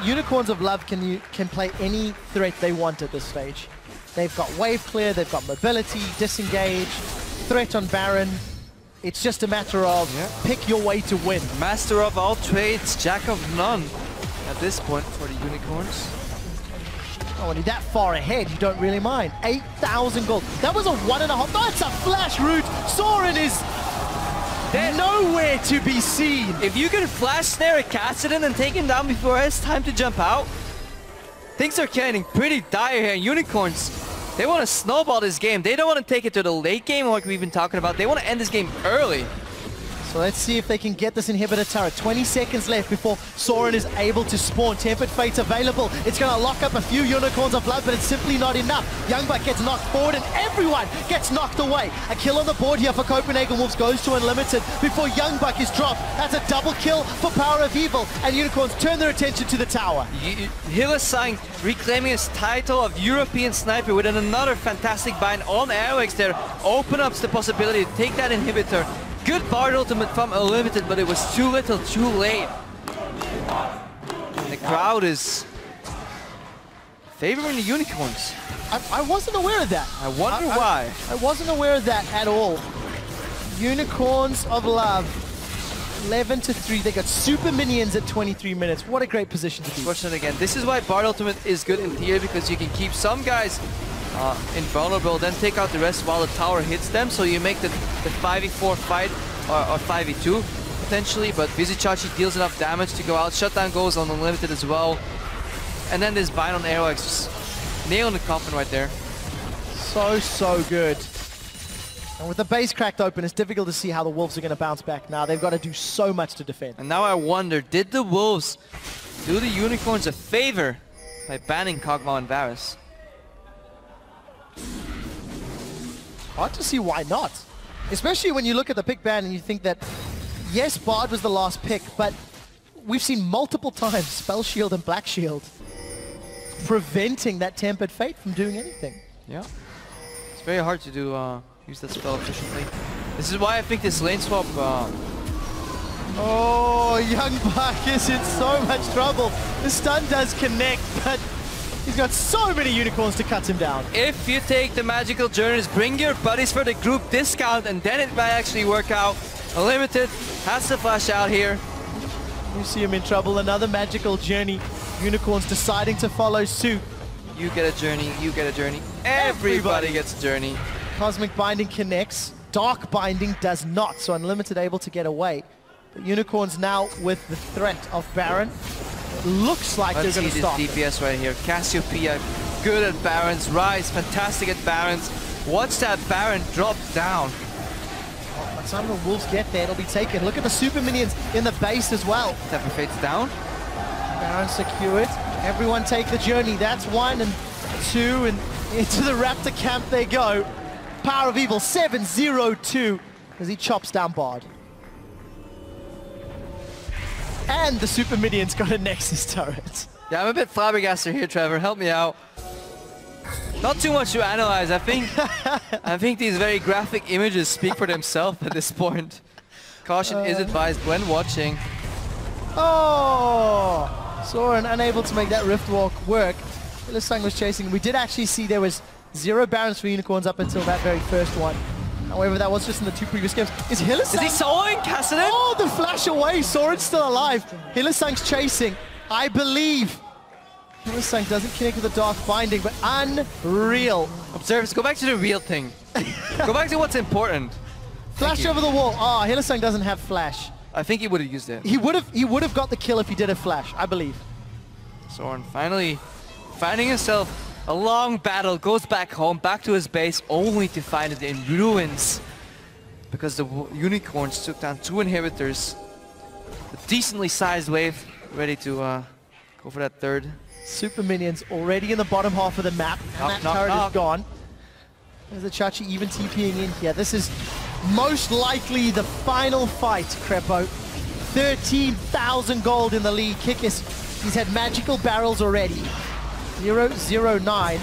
Unicorns of Love can play any threat they want at this stage. They've got wave clear, they've got mobility, disengage, threat on Baron. It's just a matter of pick your way to win. Master of all trades, jack of none at this point for the Unicorns. Oh, when you're that far ahead, you don't really mind. 8,000 gold. That was a 1.5. That's a flash route. Soren is nowhere to be seen. If you can flash snare a Kassadin and take him down before it's time to jump out, things are getting pretty dire here. Unicorns, they want to snowball this game. They don't want to take it to the late game like we've been talking about. They want to end this game early. So let's see if they can get this inhibitor turret. 20 seconds left before Soren is able to spawn. Tempered Fate's available. It's going to lock up a few Unicorns of Blood, but it's simply not enough. Youngbuck gets knocked forward and everyone gets knocked away. A kill on the board here for Copenhagen Wolves goes to Unlimited before Youngbuck is dropped. That's a double kill for Power of Evil, and Unicorns turn their attention to the tower. Hylissang reclaiming his title of European Sniper with another fantastic bind on Airwax there. Open up the possibility to take that inhibitor. Good Bard ultimate from Unlimited, but it was too little, too late. And the crowd is favoring the Unicorns. I wasn't aware of that. I wonder why. I wasn't aware of that at all. Unicorns of Love 11-3. They got super minions at 23 minutes. What a great position to be. Unfortunately, again, this is why Bard Ultimate is good in theory, because you can keep some guys invulnerable, then take out the rest while the tower hits them, so you make the 5v4 fight or 5v2 potentially, but Vizichachi deals enough damage to go out. Shutdown goes on unlimited as well. And then this bind on Aerox, just nail in the coffin right there. So good. And with the base cracked open, it's difficult to see how the Wolves are going to bounce back now. They've got to do so much to defend. And now I wonder, did the Wolves do the Unicorns a favor by banning Kog'Maw and Varus? Hard to see why not. Especially when you look at the pick ban and you think that, yes, Bard was the last pick, but we've seen multiple times Spell Shield and Black Shield preventing that Tempered Fate from doing anything. Yeah. It's very hard to do use that spell efficiently. This is why I think this lane swap... Oh, Young Buck is in so much trouble. The stun does connect, but he's got so many Unicorns to cut him down. If you take the magical journeys, bring your buddies for the group discount, and then it might actually work out. Unlimited has to flash out here. You see him in trouble. Another magical journey. Unicorns deciding to follow suit. You get a journey, you get a journey. Everybody gets a journey. Cosmic Binding connects. Dark Binding does not, so Unlimited able to get away. But Unicorns now with the threat of Baron. It looks like they're going to stop. Let's see this DPS right here. Cassiopeia, good at Barons. Rise, fantastic at Barons. Watch that Baron drop down. Oh, by the time the Wolves get there, it'll be taken. Look at the super minions in the base as well. Tempered Fate's down. Baron secured. Everyone take the journey. That's 1 and 2, and into the Raptor camp they go. Power of Evil 7-0-2 as he chops down Bard. And the super minions got a Nexus turret. Yeah, I'm a bit flabbergasted here, Trevor. Help me out. Not too much to analyze. I think these very graphic images speak for themselves at this point. Caution is advised when watching. Oh! Soren unable to make that Rift Walk work. Hylissang was chasing. We did actually see there was 0 Barons for Unicorns up until that very first one. However, that was just in the 2 previous games. Is Hylissang... Is he soloing Kassadin? Oh, the flash away! Soren's still alive. Hylissang's chasing. I believe. Hylissang doesn't connect with the Dark Binding, but unreal. Observers, go back to the real thing. Go back to what's important. Flash over the wall. Ah, Hylissang doesn't have flash. I think he would have used it. He would have got the kill if he did have flash, I believe. Soren finally finding himself a long battle, goes back home, back to his base, only to find it in ruins. Because the Unicorns took down 2 inhibitors. A decently sized wave, ready to go for that third. Super minions already in the bottom half of the map, and that turret is gone. There's the Chachi even TPing in here. This is most likely the final fight, Crepo. 13,000 gold in the lead. Kikis, he's had magical barrels already. 0-0-9.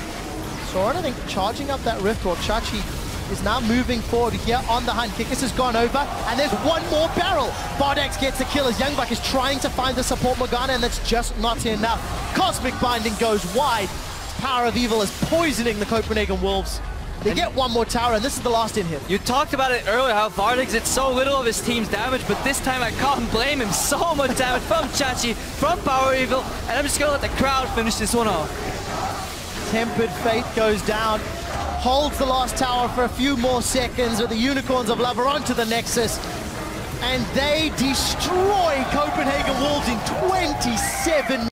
Soren, I think, charging up that Rift Walk. Chachi is now moving forward here on the hunt. Kikis has gone over, and there's 1 more barrel. Bardax gets the kill as Youngbuck is trying to find the support Morgana, and that's just not enough. Cosmic Binding goes wide. Power of Evil is poisoning the Copenhagen Wolves. They get 1 more tower, and this is the last in him. You talked about it earlier, how Vardax did so little of his team's damage, but this time I can't blame him. So much damage from Chachi, from Power Evil, and I'm just gonna let the crowd finish this one off. Tempered Fate goes down, holds the last tower for a few more seconds, with the Unicorns of Love are onto the Nexus, and they destroy Copenhagen Wolves in 27